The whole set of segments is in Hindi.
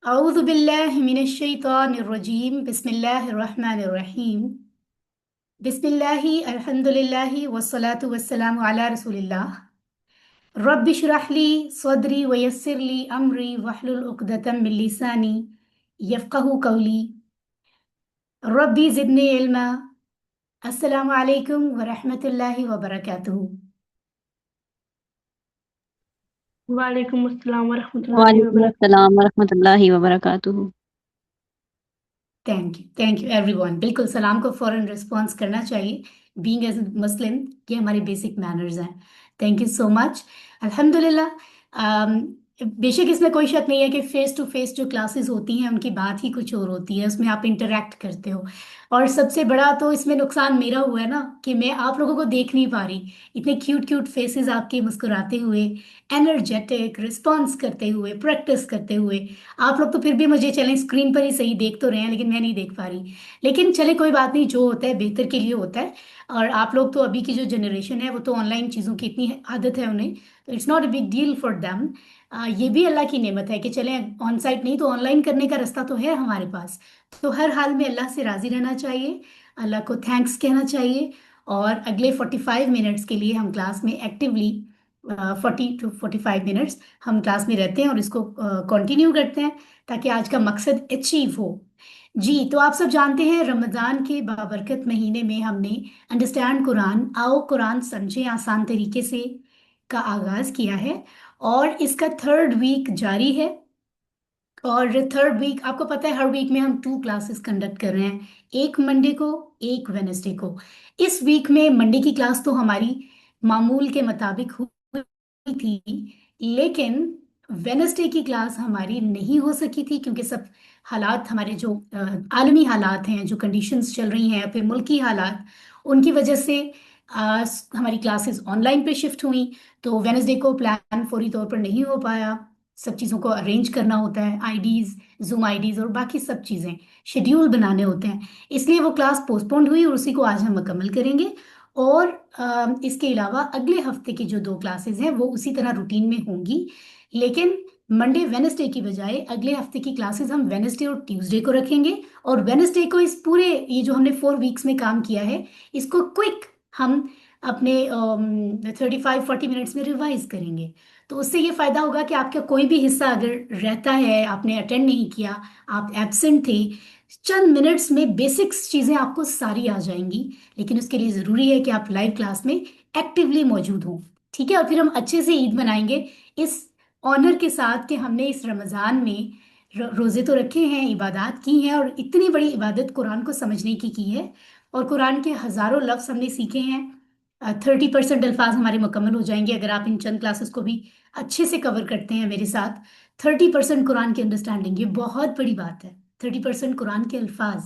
अऊज़ु बिल्लाहि मिनश शैतानिर रजीम बिस्मिल्लाहिर रहमानिर रहीम बिस्मिल्लाहि अल्हम्दुलिल्लाहि वस्सलातु वस्सलामु अला रसूलिल्लाह रब्बि इश्रह ली सदरी व यस्सिर ली अमरी वहलुल उक़दतम मिन लिसानी यफ़क़हू क़ौली रब्बी ज़िदनी इल्मा। अस्सलामु अलैकुम व रहमतुल्लाहि व बरकातुहू। वालेकुम अस्सलाम वरहमतुल्लाहि थैंक वालेकुम वबरकातुहू। अस्सलाम वरहमतुल्लाहि वबरकातुहू। Thank you everyone. बिल्कुल सलाम को फौरन रिस्पॉन्स करना चाहिए। बीइंग एज मुस्लिम, ये हमारे बेसिक मैनर्स हैं। Thank you so much. अल्हम्दुलिल्लाह। बेशक इसमें कोई शक नहीं है कि फेस टू फेस जो क्लासेस होती हैं उनकी बात ही कुछ और होती है, उसमें आप इंटरेक्ट करते हो। और सबसे बड़ा तो इसमें नुकसान मेरा हुआ है ना कि मैं आप लोगों को देख नहीं पा रही। इतने क्यूट क्यूट फेसेस आपके मुस्कुराते हुए, एनर्जेटिक रिस्पॉन्स करते हुए, प्रैक्टिस करते हुए। आप लोग तो फिर भी मुझे चलें स्क्रीन पर ही सही देख तो रहे हैं, लेकिन मैं नहीं देख पा रही। लेकिन चले कोई बात नहीं, जो होता है बेहतर के लिए होता है। और आप लोग तो अभी की जो जनरेशन है वो तो ऑनलाइन चीज़ों की इतनी आदत है उन्हें, तो it's not a big deal for them. ये भी अल्लाह की नेमत है कि चले ऑन साइट नहीं तो ऑनलाइन करने का रास्ता तो है हमारे पास। तो हर हाल में अल्लाह से राजी रहना चाहिए, अल्लाह को थैंक्स कहना चाहिए। और अगले 45 मिनट्स के लिए हम क्लास में एक्टिवली 40 to 45 मिनट्स हम क्लास में रहते हैं और इसको कंटिन्यू करते हैं ताकि आज का मकसद अचीव हो। जी, तो आप सब जानते हैं रमज़ान के बाबरकत महीने में हमने अंडरस्टैंड कुरान, आओ कुरान समझें आसान तरीके से का आगाज़ किया है। और इसका थर्ड वीक जारी है। और थर्ड वीक आपको पता है हर वीक में हम 2 क्लासेस कंडक्ट कर रहे हैं, एक मंडे को, एक वेनसडे को। इस वीक में मंडे की क्लास तो हमारी मामूल के मुताबिक हुई थी, लेकिन वेनसडे की क्लास हमारी नहीं हो सकी थी क्योंकि सब हालात, हमारे जो आलमी हालात हैं, जो कंडीशंस चल रही हैं, फिर मुल्की हालात, उनकी वजह से हमारी क्लासेस ऑनलाइन पे शिफ्ट हुई। तो वेनसडे को प्लान फौरी तौर पर नहीं हो पाया। सब चीज़ों को अरेंज करना होता है, आईडीज, जूम आईडीज और बाकी सब चीज़ें, शेड्यूल बनाने होते हैं। इसलिए वो क्लास पोस्टपोन्ड हुई और उसी को आज हम मुकम्मल करेंगे। और इसके अलावा अगले हफ्ते की जो 2 क्लासेस हैं वो उसी तरह रूटीन में होंगी, लेकिन मंडे वेनसडे की बजाय अगले हफ्ते की क्लासेस हम वेनसडे और ट्यूसडे को रखेंगे। और वेनसडे को इस पूरे ये जो हमने 4 वीक्स में काम किया है इसको क्विक हम अपने 35-40 मिनट्स में रिवाइज करेंगे। तो उससे ये फायदा होगा कि आपका कोई भी हिस्सा अगर रहता है, आपने अटेंड नहीं किया, आप एब्सेंट थे, चंद मिनट्स में बेसिक्स चीज़ें आपको सारी आ जाएंगी। लेकिन उसके लिए ज़रूरी है कि आप लाइव क्लास में एक्टिवली मौजूद हों। ठीक है, और फिर हम अच्छे से ईद मनाएंगे इस ऑनर के साथ कि हमने इस रमज़ान में रोज़े तो रखे हैं, इबादत की हैं, और इतनी बड़ी इबादत कुरान को समझने की है। और कुरान के हज़ारों लफ्ज़ हमने सीखे हैं। 30% अल्फाज हमारे मुकम्मल हो जाएंगे अगर आप इन चंद क्लासेस को भी अच्छे से कवर करते हैं मेरे साथ। 30% कुरान की अंडरस्टैंडिंग, ये बहुत बड़ी बात है। 30% कुरान के अल्फाज,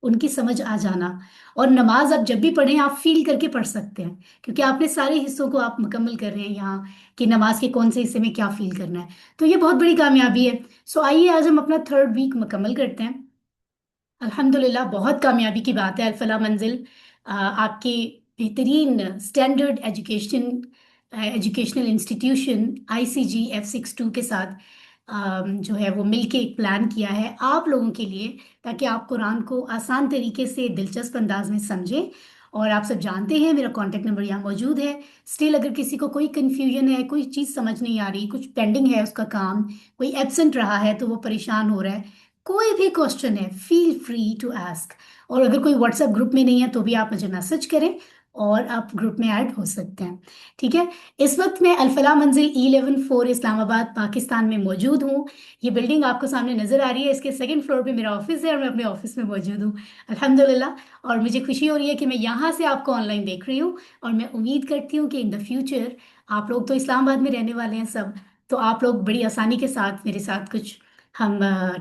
उनकी समझ आ जाना। और नमाज आप जब भी पढ़ें आप फील करके पढ़ सकते हैं, क्योंकि आपने सारे हिस्सों को आप मुकम्मल कर रहे हैं यहाँ, कि नमाज के कौन से हिस्से में क्या फील करना है। तो ये बहुत बड़ी कामयाबी है। सो आइए आज हम अपना थर्ड वीक मुकम्मल करते हैं। अल्हम्दुलिल्लाह, बहुत कामयाबी की बात है। अल्फला मंजिल आपके बेहतरीन standard educational institution ICG F62 के साथ जो है वो मिलके एक प्लान किया है आप लोगों के लिए, ताकि आप कुरान को आसान तरीके से दिलचस्प अंदाज में समझें। और आप सब जानते हैं मेरा कॉन्टेक्ट नंबर यहाँ मौजूद है। स्टिल अगर किसी को कोई कन्फ्यूजन है, कोई चीज़ समझ नहीं आ रही, कुछ पेंडिंग है उसका काम, कोई एब्सेंट रहा है तो वो परेशान हो रहा है, कोई भी क्वेश्चन है, फील फ्री टू आस्क। और अगर कोई व्हाट्सएप ग्रुप में नहीं है तो भी आप मुझे मैसेज करें और आप ग्रुप में ऐड हो सकते हैं। ठीक है। इस वक्त मैं अल्फला मंजिल E11 4 इस्लामाबाद पाकिस्तान में मौजूद हूँ। ये बिल्डिंग आपको सामने नजर आ रही है, इसके सेकंड फ्लोर पे मेरा ऑफिस है और मैं अपने ऑफिस में मौजूद हूँ, अल्हम्दुलिल्लाह। और मुझे खुशी हो रही है कि मैं यहाँ से आपको ऑनलाइन देख रही हूँ। और मैं उम्मीद करती हूँ कि इन द फ्यूचर, आप लोग तो इस्लामाबाद में रहने वाले हैं सब, तो आप लोग बड़ी आसानी के साथ मेरे साथ कुछ हम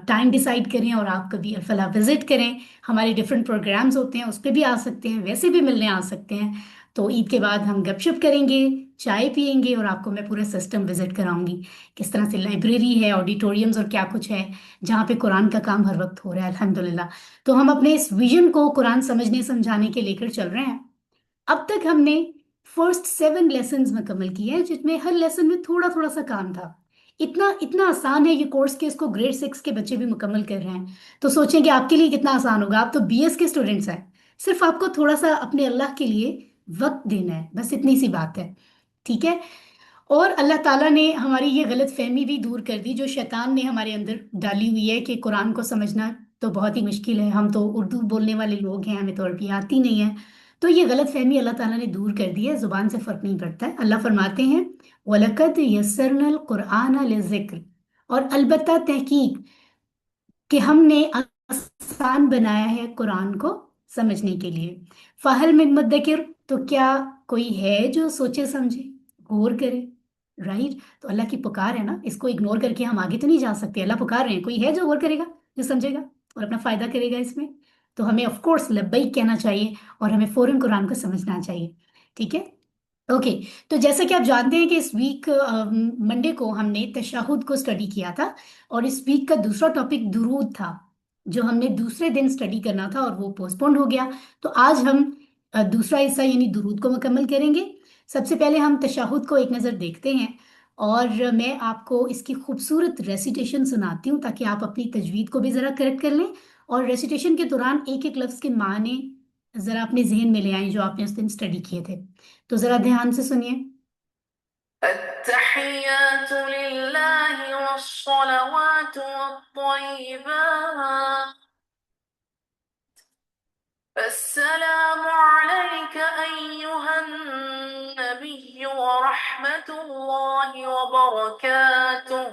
टाइम डिसाइड करें और आप कभी अल्फला विजिट करें। हमारे डिफरेंट प्रोग्राम्स होते हैं, उस पर भी आ सकते हैं, वैसे भी मिलने आ सकते हैं। तो ईद के बाद हम गपशप करेंगे, चाय पियेंगे और आपको मैं पूरा सिस्टम विजिट कराऊंगी, किस तरह से लाइब्रेरी है, ऑडिटोरियम्स और क्या कुछ है जहाँ पे कुरान का काम हर वक्त हो रहा है, अल्हम्दुलिल्लाह। तो हम अपने इस विजन को कुरान समझने समझाने के लेकर चल रहे हैं। अब तक हमने फर्स्ट 7 लेसन्स मुकम्मल किए हैं, जिसमें हर लेसन में थोड़ा थोड़ा सा काम था। इतना इतना आसान है ये कोर्स कि इसको ग्रेड 6 के बच्चे भी मुकम्मल कर रहे हैं। तो सोचें कि आपके लिए कितना आसान होगा। आप तो बीएस के स्टूडेंट्स हैं। सिर्फ आपको थोड़ा सा अपने अल्लाह के लिए वक्त देना है, बस इतनी सी बात है। ठीक है। और अल्लाह ताला ने हमारी ये गलत फहमी भी दूर कर दी जो शैतान ने हमारे अंदर डाली हुई है कि कुरान को समझना तो बहुत ही मुश्किल है, हम तो उर्दू बोलने वाले लोग हैं, हमें तो अरबी आती नहीं है। तो ये गलत फहमी अल्लाह ताला ने दूर कर दी है, जुबान से फर्क नहीं पड़ता है। अल्लाह फरमाते हैं वलकद यस्सरनल कुरआन लिज़िक्र, और अलबत्ता तहकीक कि हमने आसान बनाया है कुरान को समझने के लिए। फाहल मिन मुद्दकिर, तो क्या कोई है जो सोचे समझे, गौर करे। राइट। तो अल्लाह की पुकार है ना, इसको इग्नोर करके हम आगे तो नहीं जा सकते। अल्लाह पुकार रहे हैं, कोई है जो गौर करेगा, जो समझेगा और अपना फायदा करेगा इसमें। तो हमें ऑफ कोर्स लब्बैक कहना चाहिए और हमें फौरन कुरान को समझना चाहिए। ठीक है। ओके। तो जैसा कि आप जानते हैं कि इस वीक मंडे को हमने तशहुद को स्टडी किया था, और इस वीक का दूसरा टॉपिक दुरूद था जो हमने दूसरे दिन स्टडी करना था और वो पोस्टपोन्ड हो गया। तो आज हम दूसरा हिस्सा यानी दुरूद को मुकम्मल करेंगे। सबसे पहले हम तशहुद को एक नज़र देखते हैं, और मैं आपको इसकी खूबसूरत रेसिटेशन सुनाती हूँ ताकि आप अपनी तजवीद को भी ज़रा करेक्ट कर लें, और रेसिटेशन के दौरान एक एक लफ्ज़ के माने ज़रा अपने जहन में ले आएं जो आपने उस दिन स्टडी किए थे। तो जरा ध्यान से सुनिए। अत्तहियातु लिल्लाहि वस्सलावातु वत्तय्यिबात, अस्सलामु अलैका अय्युहन नबिय्यु व रहमतुल्लाहि व बरकातुहू,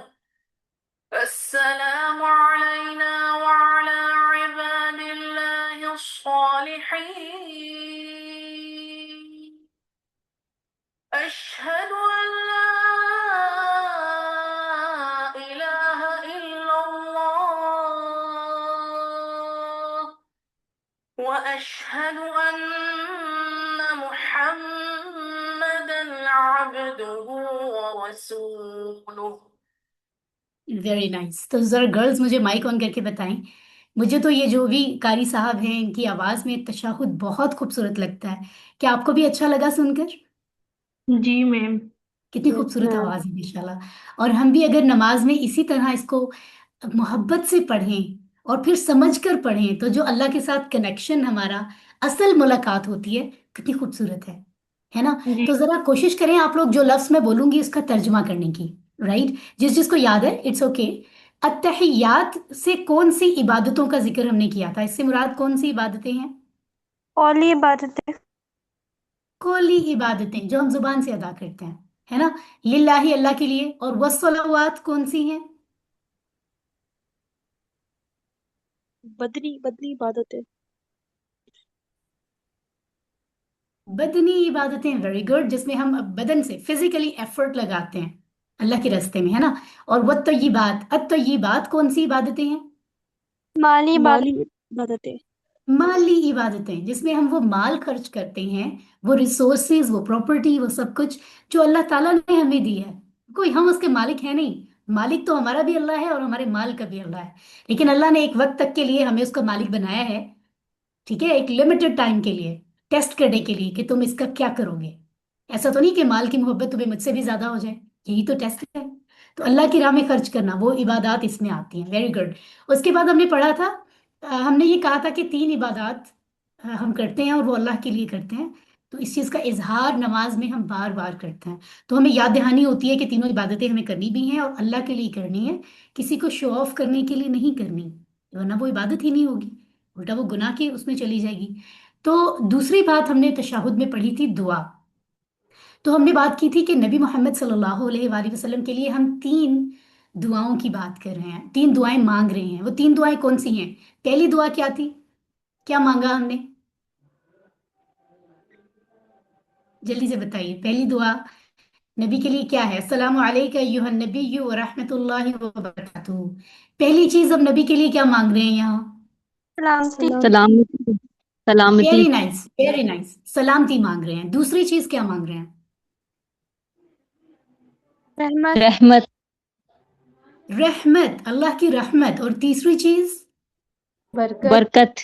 अस्सलामु अलैना व अला इबादिल्लाहि अस्सालिहीन, अशहदु अन ला इलाहा इल्लल्लाह व अशहदु अन्न मुहम्मदन अब्दुहु व रसूलुहु। Very nice. तो जरा गर्ल्स मुझे माइक ऑन करके बताएं, मुझे तो ये जो भी कारी साहब हैं इनकी आवाज में तशहुद बहुत खूबसूरत लगता है। क्या आपको भी अच्छा लगा सुनकर? जी मैम। कितनी यस खूबसूरत मैम। आवाज है माशाल्लाह। और हम भी अगर नमाज में इसी तरह इसको मोहब्बत से पढ़ें और फिर समझ कर पढ़ें तो जो अल्लाह के साथ कनेक्शन हमारा असल मुलाकात होती है, कितनी खूबसूरत है ना। जी। तो जरा कोशिश करें आप लोग, जो लफ्ज मैं बोलूंगी उसका तर्जुमा करने की। राइट। जिस जिसको याद है इट्स ओके। अत्तहियात से कौन सी इबादतों का जिक्र हमने किया था, इससे मुराद कौन सी इबादतें हैं? और ये इबादतें। कुली इबादतें जो हम जुबान से अदा करते हैं, है ना। लिल्लाही अल्लाह के लिए। और वस्सलावात कौन सी हैं? बदनी बदनी इबादतें। बदनी इबादतें, वेरी गुड, जिसमें हम बदन से फिजिकली एफर्ट लगाते हैं अल्लाह के रास्ते में, है ना। और वो तो ये बात अत तो ये बात कौन सी इबादतें हैं? माली माली इबादतें। माली इबादतें, जिसमें हम वो माल खर्च करते हैं, वो रिसोर्सेज, वो प्रॉपर्टी, वो सब कुछ जो अल्लाह ताला ने हमें दी है। कोई हम उसके मालिक है नहीं। मालिक तो हमारा भी अल्लाह है और हमारे माल का भी अल्लाह है। लेकिन अल्लाह ने एक वक्त तक के लिए हमें उसका मालिक बनाया है। ठीक है, एक लिमिटेड टाइम के लिए, टेस्ट करने के लिए कि तुम इसका क्या करोगे। ऐसा तो नहीं कि माल की मोहब्बत तुम्हें मुझसे भी ज्यादा हो जाए, यही तो टेस्ट है। तो अल्लाह की राह में खर्च करना, वो इबादत इसमें आती हैं। Very good. उसके बाद हमने पढ़ा था, हमने ये कहा था कि तीन इबादत हम करते हैं और वो अल्लाह के लिए करते हैं। तो इस चीज़ का इजहार नमाज में हम बार बार करते हैं। तो हमें याद दहानी होती है कि तीनों इबादतें हमें करनी भी हैं और अल्लाह के लिए करनी है, किसी को शो ऑफ करने के लिए नहीं करनी, वरना वो इबादत ही नहीं होगी, उल्टा वो गुनाह की उसमें चली जाएगी। तो दूसरी बात हमने तशहुद में पढ़ी थी दुआ। तो हमने बात की थी कि नबी मोहम्मद सल्लल्लाहु अलैहि वसल्लम के लिए हम तीन दुआओं की बात कर रहे हैं, तीन दुआएं मांग रहे हैं। वो तीन दुआएं कौन सी हैं? पहली दुआ क्या थी, क्या मांगा हमने? जल्दी से बताइए, पहली दुआ नबी के लिए क्या है? अस्सलामु अलैका अय्युहन नबिय्यु व रहमतुल्लाहि व बरकातुहू। पहली चीज हम नबी के लिए क्या मांग रहे हैं यहाँ? सलामती। सलामती। सलामती। वेरी नाइस, वेरी नाइस, सलामती मांग रहे हैं। दूसरी चीज क्या मांग रहे हैं? रहमत। रहमत। रहमत, अल्लाह की रहमत। और तीसरी चीज? बरकत। बरकत।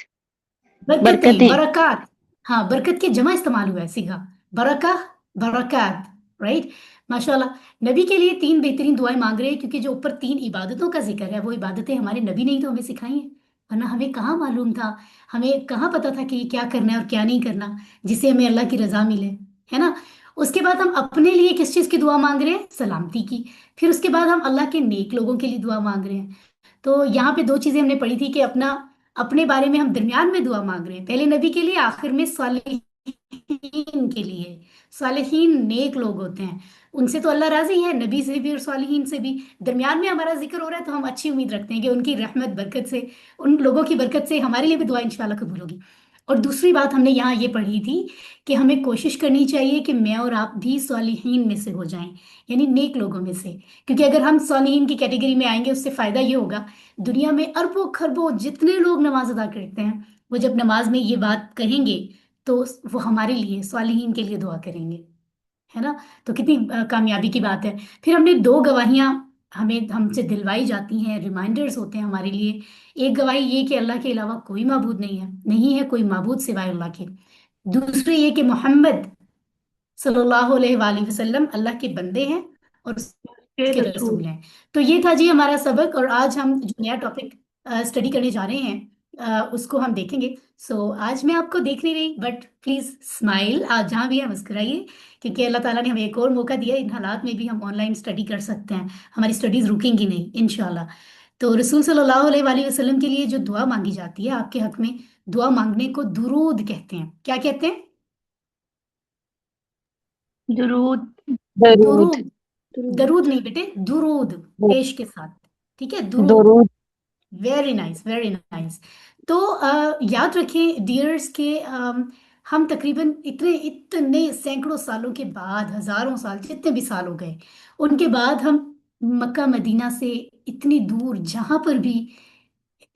बरकतें, बरकतें। बरकत। हाँ, बरकत के जमा इस्तेमाल हुआ है, सीखा। बरका, बरकत। राइट। माशाल्लाह। नबी के लिए तीन बेहतरीन दुआएं मांग रहे हैं, क्योंकि जो ऊपर तीन इबादतों का जिक्र है वो इबादतें हमारे नबी ने ही तो हमें सिखाई हैं, वरना हमें कहाँ मालूम था, हमें कहाँ पता था कि क्या करना है और क्या नहीं करना, जिससे हमें अल्लाह की रजा मिले, है ना। उसके बाद हम अपने लिए किस चीज़ की दुआ मांग रहे हैं? सलामती की। फिर उसके बाद हम अल्लाह के नेक लोगों के लिए दुआ मांग रहे हैं। तो यहाँ पे दो चीजें हमने पढ़ी थी कि अपना, अपने बारे में हम दरमियान में दुआ मांग रहे हैं, पहले नबी के लिए, आखिर में सालिहीन के लिए। सालिहीन नेक लोग होते हैं, उनसे तो अल्लाह राजी है, नबी से भी और सालिहीन से भी। दरमियान में हमारा जिक्र हो रहा है तो हम अच्छी उम्मीद रखते हैं कि उनकी रहमत बरकत से, उन लोगों की बरकत से हमारे लिए भी दुआ इंशाल्लाह कबूल होगी। और दूसरी बात हमने यहाँ ये पढ़ी थी कि हमें कोशिश करनी चाहिए कि मैं और आप भी सालिहीन में से हो जाएं, यानी नेक लोगों में से। क्योंकि अगर हम सालिहीन की कैटेगरी में आएंगे, उससे फायदा ये होगा, दुनिया में अरबों खरबों जितने लोग नमाज अदा करते हैं, वो जब नमाज में ये बात कहेंगे तो वो हमारे लिए, सालिहीन के लिए दुआ करेंगे, है ना। तो कितनी कामयाबी की बात है। फिर हमने दो गवाहियां हमें हमसे दिलवाई जाती हैं, रिमाइंडर्स होते हैं हमारे लिए। एक गवाही ये कि अल्लाह के अलावा कोई माबूद नहीं है, नहीं है कोई माबूद सिवाय अल्लाह के। दूसरी ये कि मोहम्मद सल्लल्लाहु अलैहि वसल्लम अल्लाह के बंदे हैं और के उसके रसूल। रसूल हैं। तो ये था जी हमारा सबक, और आज हम जो नया टॉपिक स्टडी करने जा रहे हैं उसको हम देखेंगे। सो आज मैं आपको देख नहीं रही, बट प्लीज स्माइल, आज जहाँ भी है मुस्कुराइए, क्योंकि अल्लाह ताला ने हमें एक और मौका दिया, इन हालात में भी हम ऑनलाइन स्टडी कर सकते हैं, हमारी स्टडीज रुकेंगी नहीं इंशाल्लाह। तो रसूल सल्लल्लाहु अलैहि वसल्लम के लिए जो दुआ मांगी जाती है आपके हक में, दुआ मांगने को दुरूद कहते हैं। क्या कहते हैं? दुरूद। दरूद। दुरूद। दुरूद। दरूद नहीं बेटे, दुरूद, पेश के साथ, ठीक है, दुरूद। दरूद। Very nice, very nice. तो याद रखें डियर्स के, हम तकरीबन इतने इतने सैकड़ों सालों के बाद, हजारों साल, जितने भी साल हो गए, उनके बाद हम मक्का मदीना से इतनी दूर, जहां पर भी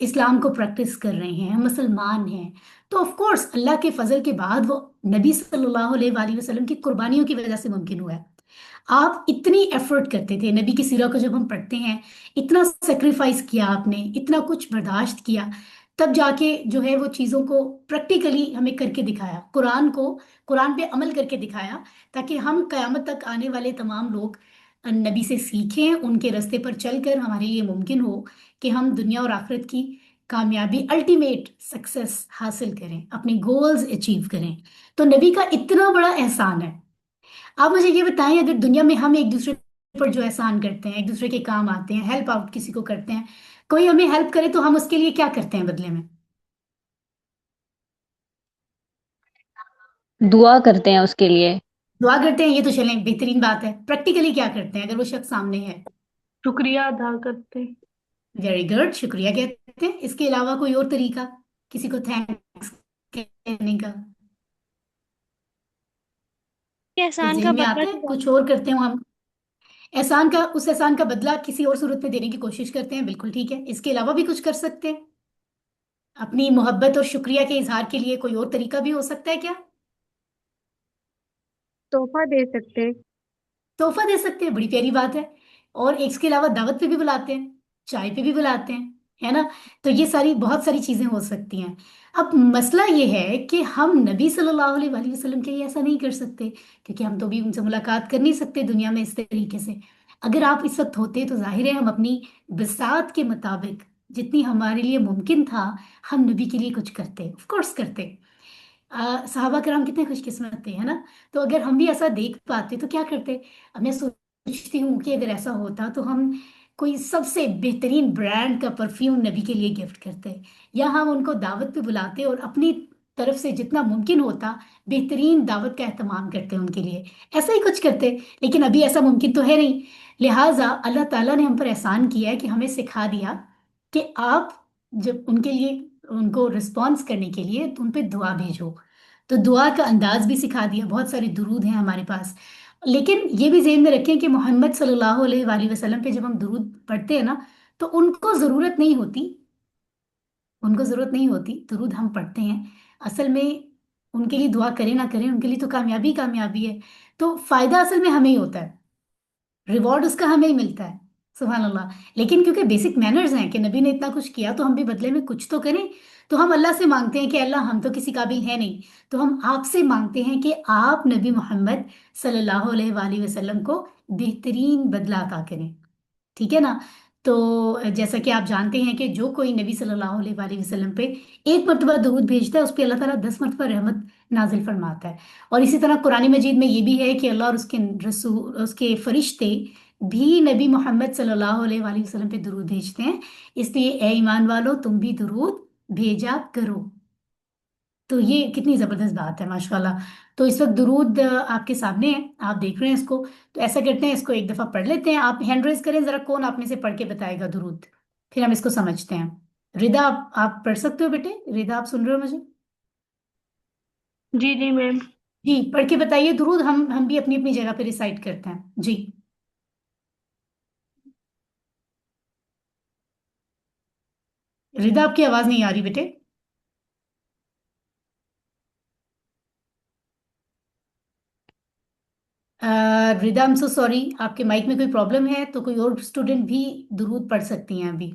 इस्लाम को प्रैक्टिस कर रहे हैं, हम मुसलमान हैं। तो ऑफ कोर्स अल्लाह के फजल के बाद वो नबी सल्लल्लाहु अलैहि वसल्लम की कुर्बानियों की वजह से मुमकिन हुआ है। आप इतनी एफर्ट करते थे, नबी की सीरा को जब हम पढ़ते हैं, इतना सेक्रीफाइस किया आपने, इतना कुछ बर्दाश्त किया, तब जाके जो है वो चीज़ों को प्रैक्टिकली हमें करके दिखाया, कुरान को, कुरान पे अमल करके दिखाया, ताकि हम कयामत तक आने वाले तमाम लोग नबी से सीखें, उनके रास्ते पर चलकर हमारे लिए मुमकिन हो कि हम दुनिया और आखिरत की कामयाबी, अल्टीमेट सक्सेस हासिल करें, अपने गोल्स अचीव करें। तो नबी का इतना बड़ा एहसान है। आप मुझे ये बताएं, अगर दुनिया में हम एक दूसरे पर जो एहसान करते हैं, एक दूसरे के काम आते हैं, हेल्प आउट किसी को करते हैं, कोई हमें हेल्प करे तो हम उसके लिए क्या करते हैं बदले में? दुआ करते हैं उसके लिए। दुआ करते हैं, ये तो चलें बेहतरीन बात है। प्रैक्टिकली क्या करते हैं अगर वो शख्स सामने है? शुक्रिया अदा करते। वेरी गुड, शुक्रिया कहते हैं। इसके अलावा कोई और तरीका किसी को थैंक्स कहने का कुछ एहसान का जहन में बदला आता है? कुछ चुकाना। और करते हो हम? एहसान का, उस एहसान का बदला किसी और सूरत में देने की कोशिश करते हैं, बिल्कुल ठीक है। इसके अलावा भी कुछ कर सकते हैं, अपनी मोहब्बत और शुक्रिया के इजहार के लिए कोई और तरीका भी हो सकता है क्या? तोहफा दे सकते। तोहफा दे सकते हैं, बड़ी प्यारी बात है। और इसके अलावा दावत पे भी बुलाते हैं, चाय पे भी बुलाते हैं, है ना। तो ये सारी बहुत सारी चीजें हो सकती हैं। अब मसला ये है कि हम नबी सल्लल्लाहु अलैहि वसल्लम के लिए ऐसा नहीं कर सकते, क्योंकि हम तो भी उनसे मुलाकात कर नहीं सकते दुनिया में इस तरीके से। अगर आप इस वक्त होते तो जाहिर है हम अपनी बिसात के मुताबिक, जितनी हमारे लिए मुमकिन था, हम नबी के लिए कुछ करते, ऑफ कोर्स करते। सहाबा कराम कितने खुशकिस्मत थे, है ना। तो अगर हम भी ऐसा देख पाते तो क्या करते? अब मैं सोचती हूँ कि अगर ऐसा होता तो हम कोई सबसे बेहतरीन ब्रांड का परफ्यूम नबी के लिए गिफ्ट करते, या हम उनको दावत पे बुलाते और अपनी तरफ से जितना मुमकिन होता बेहतरीन दावत का एहतमाम करते उनके लिए, ऐसा ही कुछ करते। लेकिन अभी ऐसा मुमकिन तो है नहीं। लिहाजा अल्लाह ताला ने हम पर एहसान किया है कि हमें सिखा दिया कि आप जब उनके लिए, उनको रिस्पॉन्स करने के लिए तो उन पे दुआ भेजो। तो दुआ का अंदाज भी सिखा दिया, बहुत सारे दुरूद हैं हमारे पास। लेकिन ये भी ज़हन में रखें कि मोहम्मद सल्लल्लाहु अलैहि वसल्लम पे जब हम दुरूद पढ़ते हैं ना, तो उनको ज़रूरत नहीं होती, उनको ज़रूरत नहीं होती, दुरूद हम पढ़ते हैं असल में। उनके लिए दुआ करें ना करें, उनके लिए तो कामयाबी कामयाबी है। तो फायदा असल में हमें ही होता है, रिवॉर्ड उसका हमें ही मिलता है। सुभान अल्लाह। लेकिन क्योंकि बेसिक मैनर्स हैं कि नबी ने इतना कुछ किया तो हम भी बदले में कुछ तो करें। तो हम अल्लाह से मांगते हैं कि अल्लाह हम तो किसी काबिल है नहीं, तो हम आपसे मांगते हैं कि आप नबी मोहम्मद सल्लल्लाहु अलैहि वसल्लम को बेहतरीन बदला अता करें। ठीक है ना। तो जैसा कि आप जानते हैं कि जो कोई नबी सल्लल्लाहु अलैहि वसल्लम पे एक मरतबा दरूद भेजता है, उस पे अल्लाह ताला 10 मरतबा रहमत नाजिल फरमाता है। और इसी तरह कुरान मजीद में ये भी है कि अल्लाह और उसके रसूल, उसके फरिश्ते भी नबी मोहम्मद सल्लल्लाहु अलैहि वसल्लम पे दरूद भेजते हैं। इसलिए ए ईमान वालो, तुम भी दरूद भेजा करो। तो ये कितनी जबरदस्त बात है, माशाल्लाह। तो इस वक्त दुरूद आपके सामने है, आप देख रहे हैं इसको। तो ऐसा करते हैं, इसको एक दफा पढ़ लेते हैं। आप हैंड रेज करें जरा, कौन आप में से पढ़ के बताएगा दुरूद, फिर हम इसको समझते हैं। रिदा, आप पढ़ सकते हो बेटे? रिदा, आप सुन रहे हो मुझे? जी जी मैम। जी, पढ़ के बताइए दुरूद। हम भी अपनी अपनी जगह पे रिसाइट करते हैं जी। रिदा, आपकी आवाज नहीं आ रही बेटे। रिदा, आई एम सो सॉरी, आपके माइक में कोई प्रॉब्लम है तो कोई और स्टूडेंट भी दुरूद पढ़ सकती हैं अभी।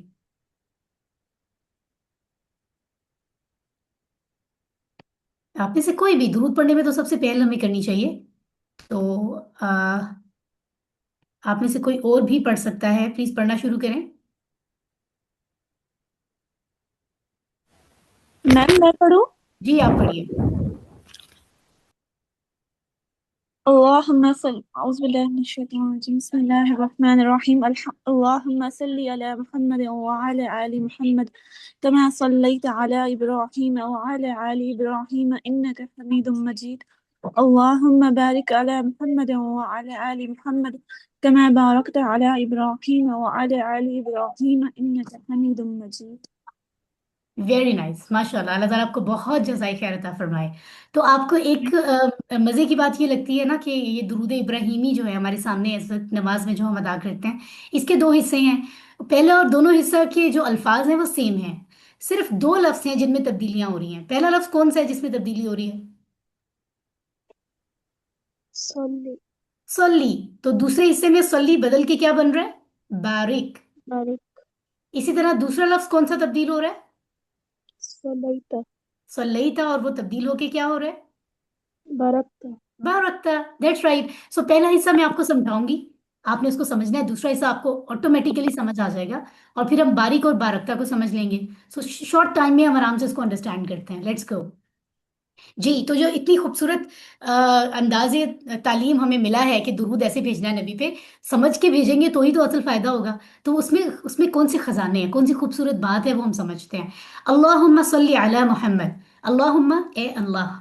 आप में से कोई भी दुरूद पढ़ने में तो सबसे पहल हमें करनी चाहिए। तो आप में से कोई और भी पढ़ सकता है, प्लीज पढ़ना शुरू करें। मैम मैं पढ़ूं? जी, आप पढ़िए। अल्लाहुम्मा सल्ली औज़ु बिल्लाहि मिनश शैतानिर रजीम बिस्मिल्लाहिर रहमानिर रहीम अल्लाहुम्मा सल्ली अला मुहम्मद व अला आलि मुहम्मद कमा सल्लैता अला इब्राहीम व अला आलि इब्राहीम इन्नका हमीदुम मजीद अल्लाहुम्मा बारिक अला मुहम्मद व अला आलि मुहम्मद कमा बारकता अला इब्राहीम व अला आलि इब्राहीम इन्नका हमीदुम मजीद। वेरी नाइस, माशाल्लाह। अल्लाह ताला आपको बहुत जज़ाए खैर अता फरमाए। तो आपको एक मजे की बात ये लगती है ना कि ये दुरूद इब्राहिमी जो है हमारे सामने इस वक्त नमाज में जो हम अदा करते हैं, इसके दो हिस्से हैं। पहले और दोनों हिस्सा के जो अल्फाज हैं वो सेम हैं, सिर्फ दो लफ्ज हैं जिनमें तब्दीलियां हो रही हैं। पहला लफ्ज कौन सा है जिसमें तब्दीली हो रही है? सल्ली। सल्ली। तो दूसरे हिस्से में सल्ली बदल के क्या बन रहा है? बारिक। बारिक। इसी तरह दूसरा लफ्ज कौन सा तब्दील हो रहा है? सल्लैता। सल्लैता, और वो तब्दील होके क्या हो रहा है? बारकता। बारकता। That's right. सो पहला हिस्सा मैं आपको समझाऊंगी, आपने उसको समझना है। दूसरा हिस्सा आपको ऑटोमेटिकली समझ आ जाएगा, और फिर हम बारीक और बारकता को समझ लेंगे। सो शॉर्ट टाइम में हम आराम से इसको अंडरस्टैंड करते हैं। Let's go. जी, तो जो इतनी खूबसूरत अंदाजे तालीम हमें मिला है कि दुरूद ऐसे भेजना है नबी पे, समझ के भेजेंगे तो ही तो असल फायदा होगा। तो उसमें उसमें कौन से खजाने हैं, कौन सी खूबसूरत बात है, वो हम समझते हैं। अल्लाहुम्मा सल्ली अला मोहम्मद। अल्लाहुम्मा, ए अल्लाह।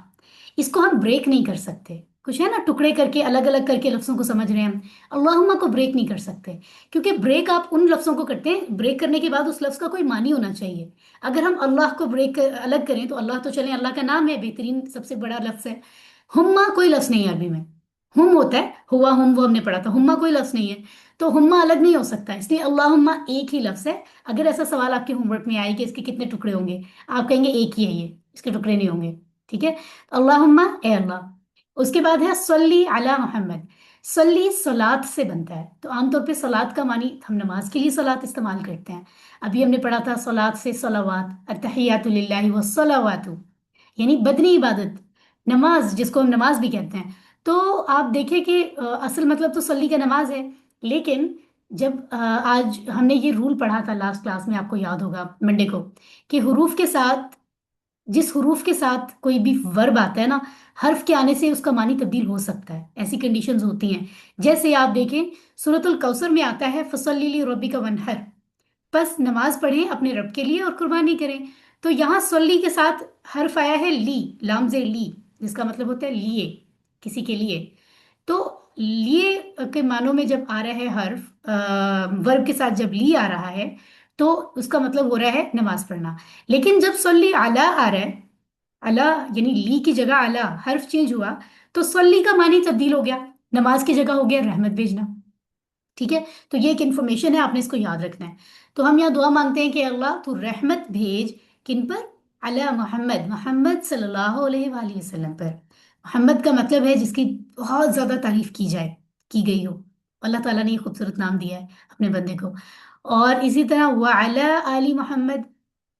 इसको हम ब्रेक नहीं कर सकते, कुछ है ना, टुकड़े करके अलग अलग करके लफ्जों को समझ रहे हैं हम। अल्लाहुम्मा को ब्रेक नहीं कर सकते, क्योंकि ब्रेक आप उन लफ्जों को करते हैं, ब्रेक करने के बाद उस लफ्ज का कोई मानी होना चाहिए। अगर हम अल्लाह को अलग करें तो अल्लाह तो चले, अल्लाह का नाम है, बेहतरीन सबसे बड़ा लफ्ज है। हुम्मा कोई लफ्ज नहीं है अरबी में। हुम होता है, हुआ हुम, वो हमने पढ़ा था। हुम्मा कोई लफ्ज नहीं है, तो हुम्मा अलग नहीं हो सकता, इसलिए अल्लाहुम्मा एक ही लफ्ज है। अगर ऐसा सवाल आपके होमवर्क में आए कि इसके कितने टुकड़े होंगे, आप कहेंगे एक ही है ये, इसके टुकड़े नहीं होंगे। ठीक है। अल्लाहुम्मा, ए अल्लाह। उसके बाद है सल्ली अला मोहम्मद। सल्ली सलात से बनता है, तो आमतौर पे सलात का मानी हम नमाज के लिए सलात इस्तेमाल करते हैं। अभी हमने पढ़ा था सलात से सलावात, अत्तहियातु लिल्लाहि वस्सलावातु, यानी बदनी इबादत, नमाज जिसको हम नमाज भी कहते हैं। तो आप देखें कि असल मतलब तो सल्ली का नमाज है। लेकिन जब आज हमने ये रूल पढ़ा था लास्ट क्लास में, आपको याद होगा मंडे को, कि हुरूफ के साथ, जिस हुरूफ के साथ कोई भी वर्ब आता है ना, हर्फ के आने से उसका मानी तब्दील हो सकता है, ऐसी कंडीशंस होती हैं। जैसे आप देखें, सूरतुल कौसर में आता है फसल्ली li रब्बिका वनहर, बस नमाज पढ़ें अपने रब के लिए और कुर्बानी करें। तो यहाँ सल्ली के साथ हर्फ आया है ली, लामजे ली, जिसका मतलब होता है लिए, किसी के लिए। तो लिए के मानों में जब आ रहा है हर्फ, वर्ब के साथ जब ली आ रहा है, तो उसका मतलब हो रहा है नमाज पढ़ना। लेकिन जब सल्ली अला आ रहा है, अला यानी ली की जगह अला, हर्फ चेंज हुआ, तो सल्ली का मानी तब्दील हो गया, नमाज की जगह हो गया रहमत भेजना। ठीक है। तो ये एक इन्फॉर्मेशन है, आपने इसको याद रखना है। तो हम यहाँ दुआ मांगते हैं कि अल्लाह तू रहमत भेज, किन पर? अला मोहम्मद, मोहम्मद सल्लल्लाहु अलैहि वसल्लम पर। मोहम्मद का मतलब है जिसकी बहुत ज्यादा तारीफ की जाए, की गई हो। अल्लाह ताला ने ये खूबसूरत नाम दिया है अपने बंदे को। और इसी तरह व अला आली मोहम्मद,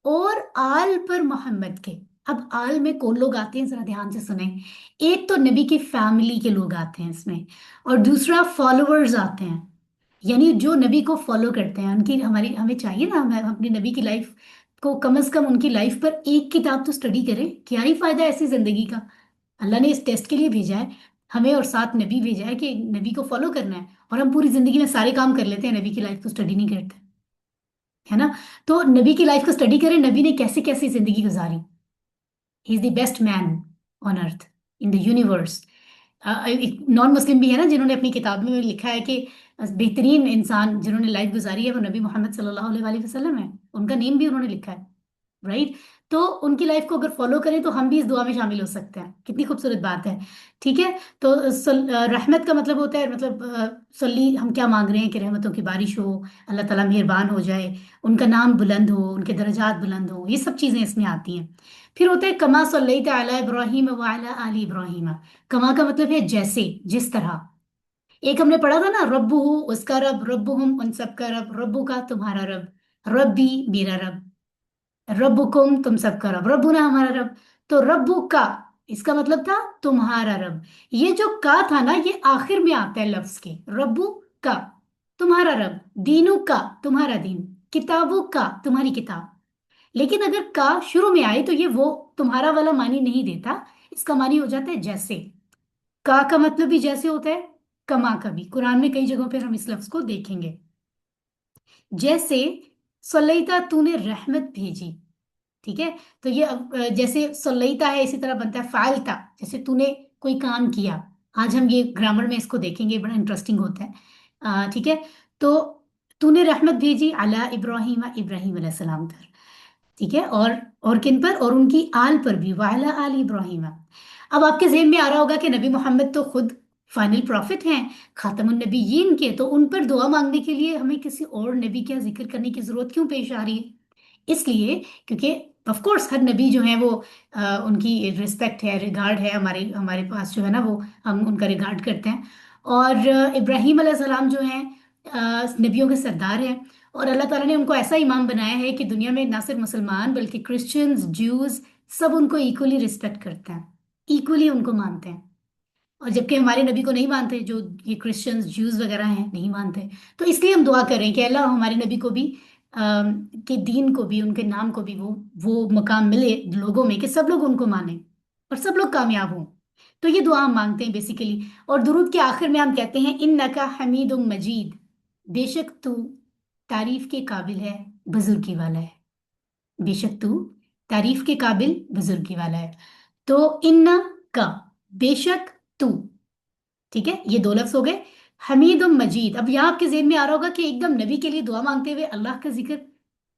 और आल पर मोहम्मद के। अब आल में कौन लोग आते हैं, जरा ध्यान से सुने। एक तो नबी की फैमिली के लोग आते हैं इसमें, और दूसरा फॉलोअर्स आते हैं, यानी जो नबी को फॉलो करते हैं। उनकी हमारी हमें चाहिए ना, हम अपनी नबी की लाइफ को कम से कम उनकी लाइफ पर एक किताब तो स्टडी करें। क्या ही फायदा है ऐसी जिंदगी का। अल्लाह ने इस टेस्ट के लिए भेजा है हमें, और साथ नबी भेजा है कि नबी को फॉलो करना है, और हम पूरी जिंदगी में सारे काम कर लेते हैं, नबी की लाइफ को स्टडी नहीं करते, है ना। तो नबी की लाइफ को स्टडी करें, नबी ने कैसे कैसी जिंदगी गुजारी। He is the best man on earth, in the universe. एक नॉन मुस्लिम भी है ना जिन्होंने अपनी किताब में लिखा है कि बेहतरीन इंसान जिन्होंने लाइफ गुजारी है वो नबी मोहम्मद सल्लल्लाहु अलैहि वसल्लम है। उनका नेम भी उन्होंने लिखा है, राइट। तो उनकी लाइफ को अगर फॉलो करें तो हम भी इस दुआ में शामिल हो सकते हैं। कितनी खूबसूरत बात है, ठीक है। तो रहमत का मतलब होता है, मतलब सल्ली, हम क्या मांग रहे हैं कि रहमतों की बारिश हो, अल्लाह ताला मेहरबान हो जाए, उनका नाम बुलंद हो, उनके दर्जात बुलंद हो, ये सब चीजें इसमें आती हैं। फिर होता है कमा सल्लैता अला इब्राहीम व अला आलि इब्राहीम। कमा का मतलब है जैसे, जिस तरह। एक हमने पढ़ा था ना, रब्बुहु उसका रब, रब्बुहुम उन सब का रब, रब्बु का तुम्हारा रब, रब्बी मेरा रब, रब्बुकुम तुम सबका रब, रब्बुना हमारा रब। तो रब्बु का इसका मतलब था तुम्हारा रब। ये जो का था ना, ये आखिर में आता है लफ्ज के, रब्बु का तुम्हारा रब, दीनु का तुम्हारा दीन, किताबु का तुम्हारी किताब। लेकिन अगर का शुरू में आए तो ये वो तुम्हारा वाला मानी नहीं देता, इसका मानी हो जाता है जैसे। का मतलब भी जैसे होता है, कमा का भी। कुरान में कई जगहों पर हम इस लफ्ज को देखेंगे। जैसे सल्लैता तूने रहमत भेजी, ठीक है। तो ये जैसे सल्लैता है इसी तरह बनता है फालता, जैसे तूने कोई काम किया। आज हम ये ग्रामर में इसको देखेंगे, बड़ा इंटरेस्टिंग होता है। ठीक है। तो तूने रहमत भेजी अला इब्राहिम, इब्राहिम अलैहिस्सलाम पर, ठीक है। और किन पर, और उनकी आल पर भी, वाला आल इब्राहिम। अब आपके जहन में आ रहा होगा कि नबी मोहम्मद तो खुद फाइनल प्रॉफिट हैं, खातमुन नबीयीन के, तो उन पर दुआ मांगने के लिए हमें किसी और नबी का जिक्र करने की जरूरत क्यों पेश आ रही है। इसलिए क्योंकि ऑफ कोर्स हर नबी जो है वो उनकी रिस्पेक्ट है, रिगार्ड है, हमारे हमारे पास जो है ना, वो हम उनका रिगार्ड करते हैं। और इब्राहीम अलैहिस्सलाम जो हैं नबियों के सरदार हैं, और अल्लाह ताला ने उनको ऐसा इमाम बनाया है कि दुनिया में ना सिर्फ मुसलमान बल्कि क्रिश्चियंस, ज्यूज, सब उनको इक्वली रिस्पेक्ट करते हैं, इक्वली उनको मानते हैं। और जबकि हमारे नबी को नहीं मानते, जो ये क्रिश्चियंस, ज्यूज वगैरह हैं, नहीं मानते। तो इसलिए हम दुआ करें कि अल्लाह हमारे नबी को भी के दीन को भी, उनके नाम को भी वो मकाम मिले लोगों में कि सब लोग उनको माने और सब लोग कामयाब हों। तो ये दुआ हम मांगते हैं बेसिकली। और दुरूद के आखिर में हम कहते हैं इन्नका हमीदुम मजीद, बेशक तू तारीफ के काबिल है, बुजुर्गी वाला है। बेशक तू तारीफ के काबिल, बुजुर्गी वाला है। तो इन्ना का, बेशक तू, ठीक है, ये दो लफ्ज हो गए। हमीद और मजीद। अब यहाँ आपके जेहन में आ रहा होगा कि एकदम नबी के लिए दुआ मांगते हुए अल्लाह का जिक्र,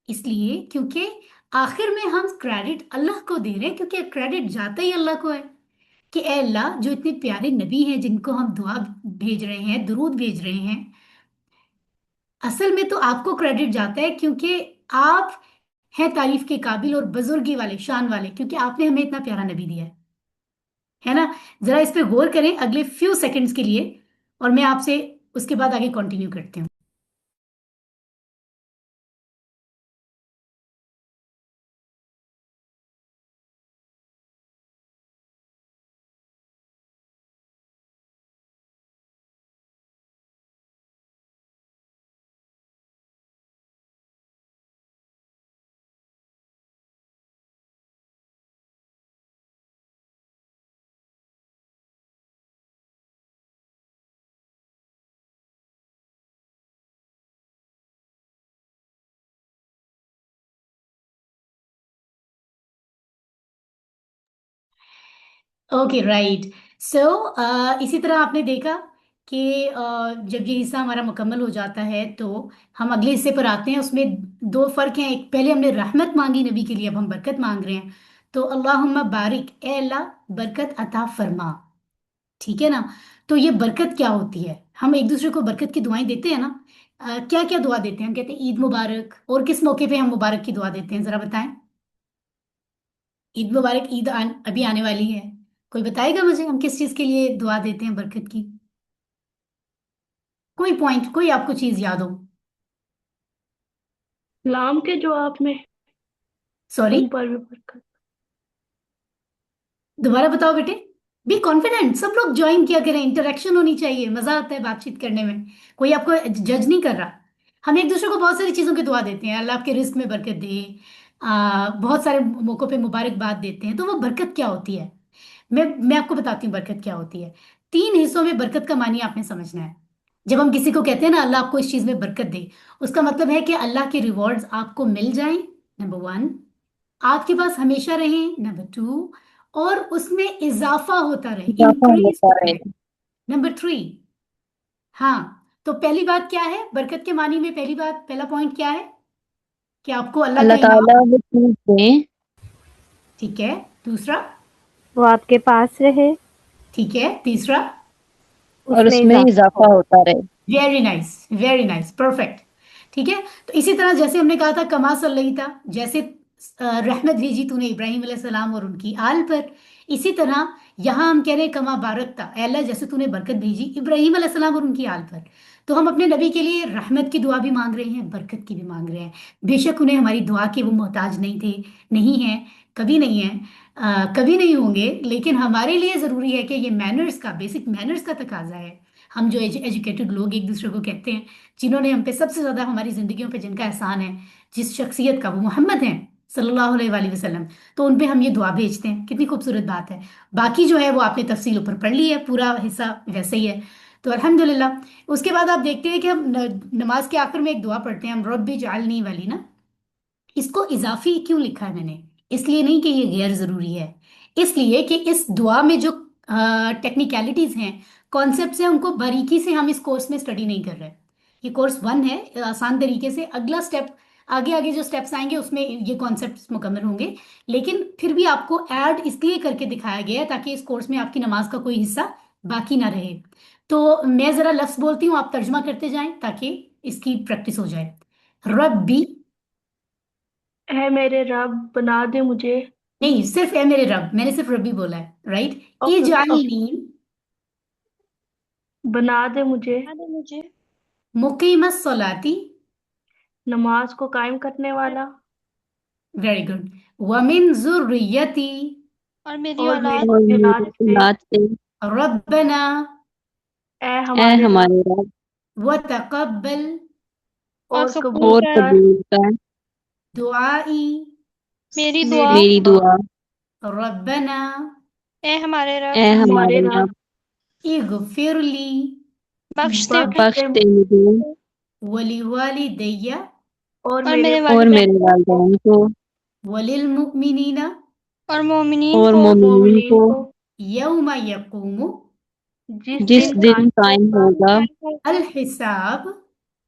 इसलिए क्योंकि आखिर में हम क्रेडिट अल्लाह को दे रहे हैं, क्योंकि क्रेडिट जाता ही अल्लाह को है कि ए अल्लाह, जो इतने प्यारे नबी हैं जिनको हम दुआ भेज रहे हैं, दुरूद भेज रहे हैं, असल में तो आपको क्रेडिट जाता है, क्योंकि आप हैं तारीफ के काबिल और बुजुर्गी वाले, शान वाले, क्योंकि आपने हमें इतना प्यारा नबी दिया है ना। जरा इस पे गौर करें अगले फ्यू सेकंड्स के लिए, और मैं आपसे उसके बाद आगे कंटिन्यू करती हूँ। Okay, right. सो इसी तरह आपने देखा कि जब ये हिस्सा हमारा मुकम्मल हो जाता है तो हम अगले हिस्से पर आते हैं। उसमें दो फर्क हैं। एक, पहले हमने रहमत मांगी नबी के लिए, अब हम बरकत मांग रहे हैं। तो अल्लाहुम्मा बारिक, ए अल्लाह बरकत अता फरमा, ठीक है ना। तो ये बरकत क्या होती है, हम एक दूसरे को बरकत की दुआएं देते हैं ना। क्या क्या दुआ देते हैं, हम कहते हैं ईद मुबारक, और किस मौके पे हम मुबारक की दुआ देते हैं, जरा बताएं। ईद मुबारक, अभी आने वाली है, कोई बताएगा मुझे हम किस चीज के लिए दुआ देते हैं बरकत की। कोई पॉइंट, कोई आपको चीज याद हो। सलाम के जवाब में। सॉरी, उन पर भी बरकत। दोबारा बताओ बेटे। बी कॉन्फिडेंट, सब लोग ज्वाइन किया करें, इंटरेक्शन होनी चाहिए, मजा आता है बातचीत करने में। कोई आपको जज नहीं कर रहा। हम एक दूसरे को बहुत सारी चीजों की दुआ देते हैं, अल्लाह आपके रिस्क में बरकत दे, बहुत सारे मौकों पे मुबारकबाद देते हैं, तो वो बरकत क्या होती है? मैं आपको बताती हूँ बरकत क्या होती है। 3 हिस्सों में बरकत का मानी आपने समझना है। जब हम किसी को कहते हैं ना अल्लाह आपको इस चीज में बरकत दे, उसका मतलब है कि अल्लाह के रिवॉर्ड्स आपको मिल जाएं, नंबर 1, आपके पास हमेशा रहें, नंबर 2, और उसमें इजाफा होता रहे, इजाफा इंक्रीज होता होता रहे। रहे, नंबर 3। हाँ, तो पहली बात क्या है बरकत के मानी में? पहली बात, पहला पॉइंट क्या है? कि आपको अल्लाह का अल्लाह इनाम। ताला वो चीज दें ठीक है। दूसरा? वो आपके पास रहे, ठीक है। तीसरा? और उसमें उसमें इजाफा इजाफा हो। होता रहे। Very nice, perfect. ठीक है। तो इसी तरह जैसे हमने कहा था कमा सल्लैता, जैसे रहमत भेजी तूने इब्राहिम अलैहिस्सलाम और उनकी आल पर, इसी तरह यहाँ हम कह रहे हैं कमा बारकता, ऐ अल्लाह जैसे तूने बरकत भेजी इब्राहिम अलैहिस्सलाम और उनकी आल पर। तो हम अपने नबी के लिए रहमत की दुआ भी मांग रहे हैं, बरकत की भी मांग रहे हैं। बेशक उन्हें हमारी दुआ के वो मोहताज नहीं थे, नहीं है, कभी नहीं है, कभी नहीं होंगे, लेकिन हमारे लिए जरूरी है कि ये मैनर्स का, बेसिक मैनर्स का तकाजा है। हम जो एजुकेटेड लोग एक दूसरे को कहते हैं, जिन्होंने हम पे सबसे ज्यादा हमारी जिंदगियों पे जिनका एहसान है, जिस शख्सियत का, वो मोहम्मद हैं सल्लल्लाहु अलैहि वसल्लम। तो उन पे हम ये दुआ भेजते हैं, कितनी खूबसूरत बात है। बाकी जो है वो आपने तफसील ऊपर पढ़ ली है, पूरा हिस्सा वैसे ही है। तो अल्हम्दुलिल्लाह। उसके बाद आप देखते हैं कि हम नमाज के आखिर में एक दुआ पढ़ते हैं हम, रब्बी जालनी वाली ना। इसको इजाफी क्यों लिखा है मैंने? इसलिए नहीं कि ये गैर जरूरी है, इसलिए कि इस दुआ में जो टेक्निकलिटीज हैं, कॉन्सेप्ट्स हैं, उनको बारीकी से हम इस कोर्स में स्टडी नहीं कर रहे। ये कोर्स 1 है, आसान तरीके से अगला स्टेप, आगे आगे जो स्टेप्स आएंगे उसमें ये कॉन्सेप्ट्स मुकम्मल होंगे। लेकिन फिर भी आपको ऐड इसलिए करके दिखाया गया है ताकि इस कोर्स में आपकी नमाज का कोई हिस्सा बाकी ना रहे। तो मैं जरा लफ्ज बोलती हूँ, आप तर्जमा करते जाएं ताकि इसकी प्रैक्टिस हो जाए। रब्बी, है मेरे रब, बना दे मुझे। नहीं, सिर्फ है मेरे रब, मैंने सिर्फ रबी बोला है, राइट। Okay okay okay. इजालनी बना दे मुझे मुकीमस सलाती, नमाज को कायम करने वाला, वेरी गुड, वमिन जुर्रियती, और मेरी और औलाद मेरी से, औलाद से, रब्बना ए ऐ हमारे रब, हमारे रब, व तकब्बल और कबूल और कर कबूल कर दुआई, मेरी दुआ। रब्बना ऐ हमारे हमारे रब, रब, इगफिरली बख्श दे बख्श दे मुझे वली वालिदैया और मेरे और मेरे वालिदैन को वलिल मुमिनीना और और मोमिनीन मोमिनीन को, को यौमा यकूमु जिस जिस दिन दिन कायम कायम होगा होगा अल हिसाब।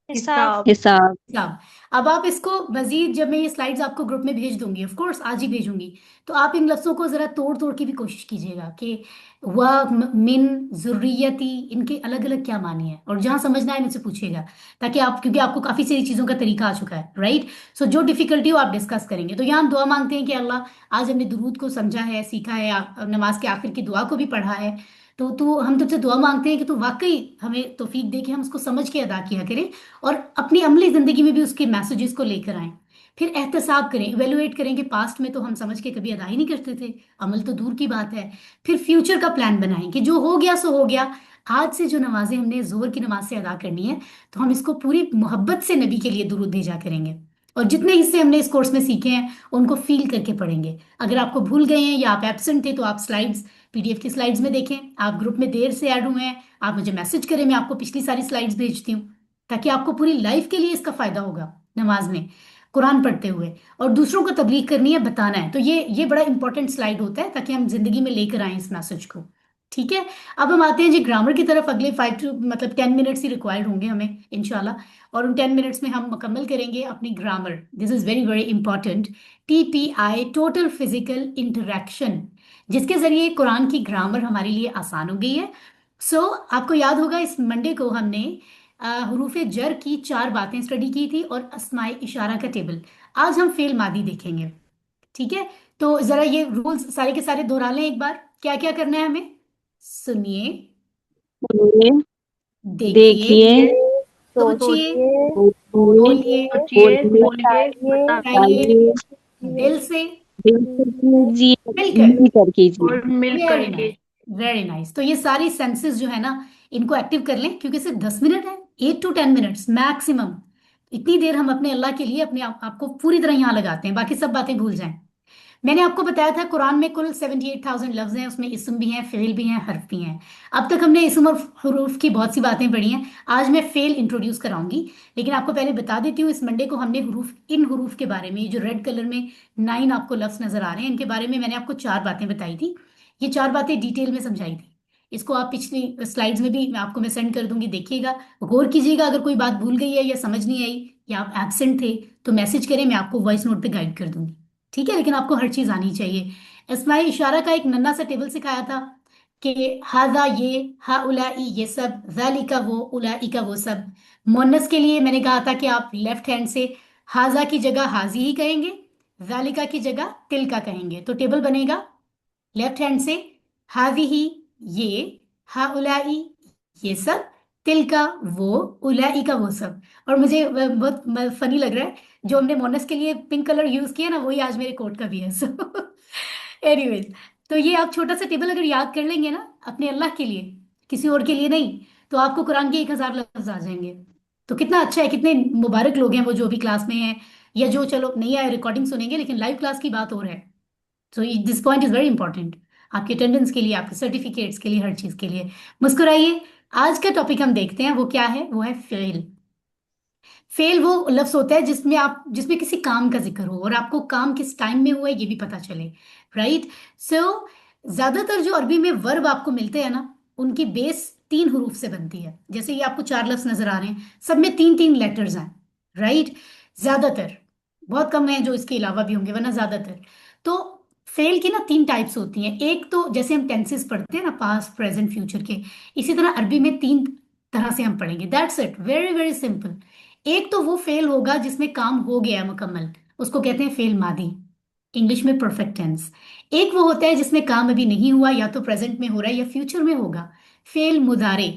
हिसाब। हिसाब। साहब, अब आप इसको मजीद, जब मैं ये स्लाइड्स आपको ग्रुप में भेज दूंगी, ऑफ कोर्स आज ही भेजूंगी, तो आप इन लफ्जों को जरा तोड़ तोड़ के भी कोशिश कीजिएगा कि मिन जुर्रियती, इनके अलग अलग क्या मानी है, और जहां समझना है मुझसे पूछिएगा, ताकि आप, क्योंकि आपको काफी सारी चीजों का तरीका आ चुका है, राइट। सो जो डिफिकल्टी हो आप डिस्कस करेंगे। तो यहाँ हम दुआ मांगते हैं कि अल्लाह, आज हमने दुरूद को समझा है, सीखा है, नमाज के आखिर की दुआ को भी पढ़ा है, तो तू, हम तुझसे दुआ मांगते हैं कि तू वाकई हमें तौफीक दे कि हम उसको समझ के अदा किया करें, और अपनी अमली जिंदगी में भी उसके मैसेजेस को लेकर आए। फिर एहतसाब करें, इवेलुएट करें कि पास्ट में तो हम समझ के कभी अदा ही नहीं करते थे, अमल तो दूर की बात है। फिर फ्यूचर का प्लान बनाएं कि जो हो गया सो हो गया, आज से जो नमाजें हमने जोर की नमाज से अदा करनी है, तो हम इसको पूरी मोहब्बत से नबी के लिए दुरूद भेजा करेंगे, और जितने हिस्से हमने इस कोर्स में सीखे हैं उनको फील करके पढ़ेंगे। अगर आपको भूल गए हैं या आप एब्सेंट थे तो आप स्लाइड्स, पीडीएफ की स्लाइड्स में देखें। आप ग्रुप में देर से ऐड हुए हैं, आप मुझे मैसेज करें, मैं आपको पिछली सारी स्लाइड्स भेजती हूँ, ताकि आपको पूरी लाइफ के लिए इसका फायदा होगा। नमाज में कुरान पढ़ते हुए और दूसरों को तबलीग करनी है, बताना है, तो ये बड़ा इंपॉर्टेंट स्लाइड होता है, ताकि हम जिंदगी में लेकर आए इस मैसेज को। ठीक है। अब हम आते हैं जी ग्रामर की तरफ। अगले 10 मिनट्स ही रिक्वायर्ड होंगे हमें इंशाल्लाह, और उन 10 मिनट्स में हम मुकम्मल करेंगे अपनी grammar. This is very very important. TPI, total physical interaction, जिसके जरिए कुरान की ग्रामर हमारे लिए आसान हो गई है। सो आपको याद होगा इस मंडे को हमने हुरूफे जर की 4 बातें स्टडी की थी और अस्माए इशारा का टेबल। आज हम फेल मादी देखेंगे। ठीक है। तो जरा ये रूल्स सारे के सारे दोहरा लें एक बार। क्या क्या करना है हमें? सुनिए, सुनिए, देखिए, देखिए, सोचिए, सोचिए, सोचिए, बोलिए, सोचिए, बोलिए, बोलिए, बताइए, बताइए, बताइए, बताइए, दिल से, दिल से कीजिए, मिलकर। मिलकर कीजिए। और मिल वेरी करके। Nice, very nice. तो ये सारी सेंसेस जो है ना, इनको एक्टिव कर लें, क्योंकि सिर्फ 10 मिनट है, 8 to 10 मिनट्स मैक्सिमम। इतनी देर हम अपने अल्लाह के लिए अपने आपको पूरी तरह यहाँ लगाते हैं, बाकी सब बातें भूल जाएं। मैंने आपको बताया था कुरान में कुल 78,000 लफ्ज हैं, उसमें इसम भी हैं, फेल भी हैं, हर्फ भी हैं। अब तक हमने इसम और हरूफ की बहुत सी बातें पढ़ी हैं। आज मैं फेल इंट्रोड्यूस कराऊंगी, लेकिन आपको पहले बता देती हूँ, इस मंडे को हमने हरूफ, इन हरूफ के बारे में, ये जो रेड कलर में 9 आपको लफ्ज नजर आ रहे हैं, इनके बारे में मैंने आपको 4 बातें बताई थी। ये 4 बातें डिटेल में समझाई थी। इसको आप पिछली स्लाइड्स में भी मैं सेंड कर दूंगी, देखिएगा, गौर कीजिएगा। अगर कोई बात भूल गई है या समझ नहीं आई या आप एब्सेंट थे तो मैसेज करें, मैं आपको वॉइस नोट पे गाइड कर दूंगी। ठीक है, लेकिन आपको हर चीज आनी चाहिए। इस्माइल इशारा का एक नन्ना सा टेबल सिखाया था कि हाजा ये, हा उलाई ये सब, जालिका वो, उलाई का वो सब। मोनस के लिए मैंने कहा था कि आप लेफ्ट हैंड से हाजा की जगह हाजी ही कहेंगे, जालिका की जगह तिल का कहेंगे। तो टेबल बनेगा लेफ्ट हैंड से हाजी ही ये, हा उलाई ये सब, तिल का वो, उलाई का वो सब। और मुझे बहुत फनी लग रहा है, जो हमने मोनस के लिए पिंक कलर यूज किया ना, वही आज मेरे कोट का भी है। सो एनीवेज, तो ये आप छोटा सा टेबल अगर याद कर लेंगे ना अपने अल्लाह के लिए, किसी और के लिए नहीं, तो आपको कुरान के 1,000 लफ्ज आ जाएंगे। तो कितना अच्छा है, कितने मुबारक लोग हैं वो जो भी क्लास में हैं, या जो चलो नहीं आए रिकॉर्डिंग सुनेंगे, लेकिन लाइव क्लास की बात हो रहा है। So this point is very important, आपके अटेंडेंस के लिए, आपके सर्टिफिकेट्स के लिए, हर चीज के लिए। मुस्कुराइए। आज का टॉपिक हम देखते हैं, वो क्या है, वो है फेल। फेल वो लफ्ज होता है जिसमें किसी काम का जिक्र हो और आपको काम किस टाइम में हुआ है ये भी पता चले, राइट। सो ज्यादातर जो अरबी में वर्ब आपको मिलते हैं ना, उनकी बेस 3 हरूफ से बनती है। जैसे ये आपको 4 लफ्ज नजर आ रहे हैं, सब में 3 3 लेटर्स हैं, राइट। ज्यादातर, बहुत कम है जो इसके अलावा भी होंगे, वरना ज्यादातर। तो फेल की ना 3 टाइप्स होती हैं। एक तो जैसे हम टेंसेस पढ़ते हैं ना, पास्ट प्रेजेंट फ्यूचर के, इसी तरह अरबी में 3 तरह से हम पढ़ेंगे। That's it, very very simple. एक तो वो फेल होगा जिसमें काम हो गया मुकम्मल, उसको कहते हैं फेल मादी, इंग्लिश में परफेक्ट टेंस। एक वो होता है जिसमें काम अभी नहीं हुआ, या तो प्रेजेंट में हो रहा है या फ्यूचर में होगा, फेल मुदारे,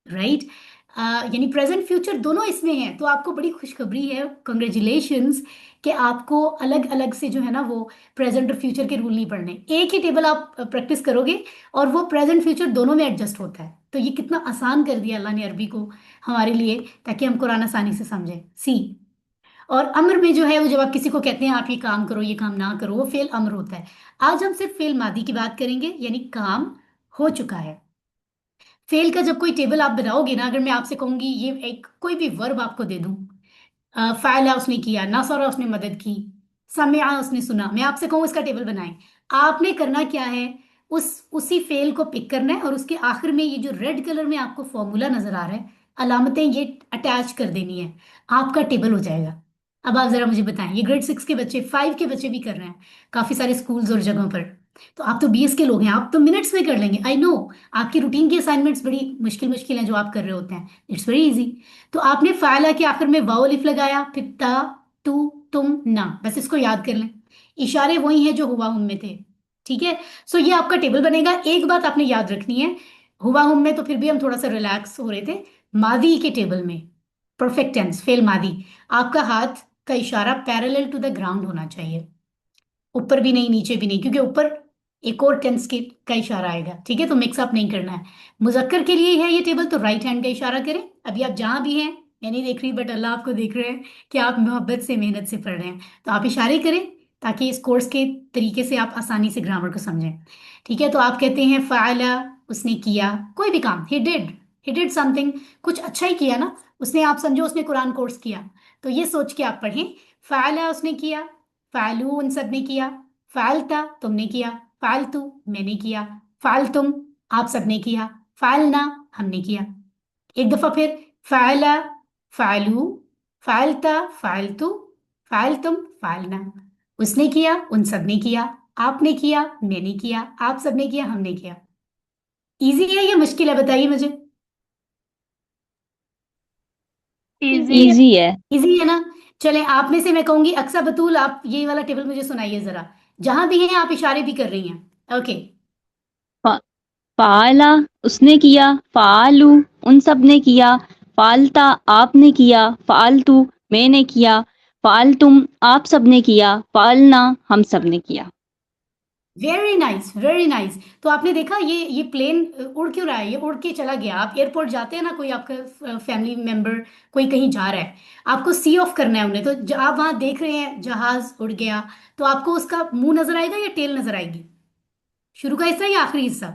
राइट। यानी प्रेजेंट फ्यूचर दोनों इसमें है। तो आपको बड़ी खुशखबरी है, कंग्रेचुलेशंस, कि आपको अलग अलग से जो है ना वो प्रेजेंट और फ्यूचर के रूल नहीं पढ़ने, एक ही टेबल आप प्रैक्टिस करोगे और वो प्रेजेंट फ्यूचर दोनों में एडजस्ट होता है। तो ये कितना आसान कर दिया अल्लाह ने अरबी को हमारे लिए, ताकि हम कुरान आसानी से समझें। सी, और अम्र में जो है वो जब आप किसी को कहते हैं आप ये काम करो, ये काम ना करो, वो फेल अम्र होता है। आज हम सिर्फ फेल मादी की बात करेंगे, यानी काम हो चुका है। फेल का जब कोई टेबल आप बनाओगे ना, अगर मैं आपसे कहूंगी ये एक कोई भी वर्ब आपको दे दूं, फायला उसने किया, नसरा उसने मदद की, समिया उसने सुना, मैं आपसे कहूँ इसका टेबल बनाएं, आपने करना क्या है, उसी फेल को पिक करना है और उसके आखिर में ये जो रेड कलर में आपको फॉर्मूला नजर आ रहा है, अलामतें ये अटैच कर देनी है, आपका टेबल हो जाएगा। अब आप जरा मुझे बताएं, ये ग्रेड 6 के बच्चे, 5 के बच्चे भी कर रहे हैं काफी सारे स्कूल्स और जगहों पर। तो आप तो बीएस के लोग हैं, आप तो मिनट्स में कर लेंगे, आई नो। आपकी रूटीन की असाइनमेंट्स बड़ी मुश्किल मुश्किल हैं जो आप कर रहे होते हैं, इट्स वेरी इजी। तो आपने फायला के आखिर में वाओ लिफ लगाया, फिर ता, तू, तुम, ना, बस इसको याद कर लें। इशारे वही हैं जो हुआ हम में थे, ठीक है। सो ये आपका टेबल बनेगा। एक बात आपने याद रखनी है, हुआ हम में तो फिर भी हम थोड़ा सा रिलैक्स हो रहे थे, मादी के टेबल में, परफेक्ट टेंस फेल मादी, आपका हाथ का इशारा पैरेलल टू द ग्राउंड होना चाहिए, ऊपर भी नहीं नीचे भी नहीं, क्योंकि ऊपर एक और टेंस के का इशारा आएगा, ठीक है। तो मिक्स अप नहीं करना है। मुजक्कर के लिए है ये टेबल, तो राइट हैंड का इशारा करें। अभी आप जहां भी हैं, मैं नहीं देख रही बट अल्लाह आपको देख रहे हैं कि आप मोहब्बत से मेहनत से पढ़ रहे हैं, तो आप इशारे करें ताकि इस कोर्स के तरीके से आप आसानी से ग्रामर को समझें, ठीक है। तो आप कहते हैं फायला, उसने किया कोई भी काम, ही डिड समथिंग, कुछ अच्छा ही किया ना उसने, आप समझो उसने कुरान कोर्स किया, तो ये सोच के आप पढ़ें, फायला उसने किया, फालू उन सब ने किया, फालता तुमने किया, फालतू मैंने किया, फालतुम आप सबने किया, फालना हमने किया। एक दफा फिर, फाला, फालू, फालता, फालतू, फालतुम, फालना, उसने किया, उन सब ने किया, आपने किया, मैंने किया, आप सबने किया, हमने किया। इजी है या मुश्किल है, बताइए मुझे। इजी है। इजी है। इजी है ना। चले, आप में से मैं कहूंगी अक्सा बतूल, आप ये वाला टेबल मुझे सुनाइए जरा, जहां भी हैं आप इशारे भी कर रही हैं, ओके। फा- फाला उसने किया, फालू उन सब ने किया, फालता आपने किया, फालतू मैंने किया, फाल तुम आप सबने किया, फालना हम सबने किया। Very nice, very nice. तो आपने देखा ये प्लेन उड़ क्यों रहा है? ये उड़ के चला गया। आप एयरपोर्ट जाते हैं ना, कोई आपका फैमिली मेंबर कोई कहीं जा रहा है, आपको सी ऑफ करना है उन्हें, तो आप वहां देख रहे हैं जहाज उड़ गया, तो आपको उसका मुंह नजर आएगा या टेल नजर आएगी? शुरू का हिस्सा या आखिरी हिस्सा?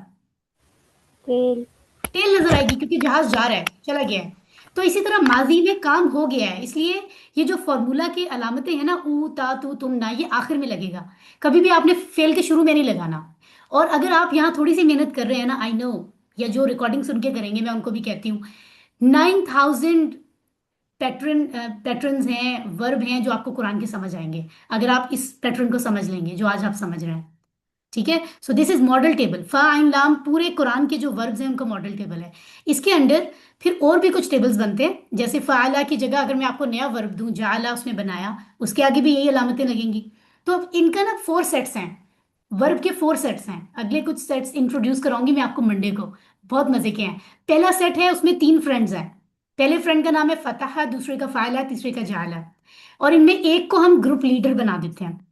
टेल। टेल नजर आएगी, क्योंकि जहाज जा रहा है, चला गया है। तो इसी तरह माजी में काम हो गया है, इसलिए ये जो फॉर्मूला की अलामतें हैं ना, ऊ ता तू तुम ना, ये आखिर में लगेगा। कभी भी आपने फेल के शुरू में नहीं लगाना। और अगर आप यहाँ थोड़ी सी मेहनत कर रहे हैं ना, आई नो, या जो रिकॉर्डिंग सुन के करेंगे, मैं उनको भी कहती हूँ, 9,000 पैटर्न्स हैं, वर्ब हैं जो आपको कुरान के समझ आएंगे, अगर आप इस पैटर्न को समझ लेंगे जो आज आप समझ रहे हैं। ठीक है, so this is model table. फा आइन लाम पूरे कुरान के जो वर्ब्स हैं उनका मॉडल टेबल है। इसके अंदर फिर और भी कुछ टेबल्स बनते हैं, जैसे फाला की जगह अगर मैं आपको नया वर्ब दूं, जाला उसने बनाया, उसके आगे भी यही अलामतें लगेंगी। तो अब इनका ना 4 सेट्स हैं, वर्ब के 4 सेट्स हैं। अगले कुछ सेट्स इंट्रोड्यूस कराऊंगी मैं आपको मंडे को, बहुत मजे के हैं। पहला सेट है, उसमें 3 फ्रेंड्स हैं। पहले फ्रेंड का नाम है फतहा, दूसरे का फाला, तीसरे का जाला। और इनमें एक को हम ग्रुप लीडर बना देते हैं,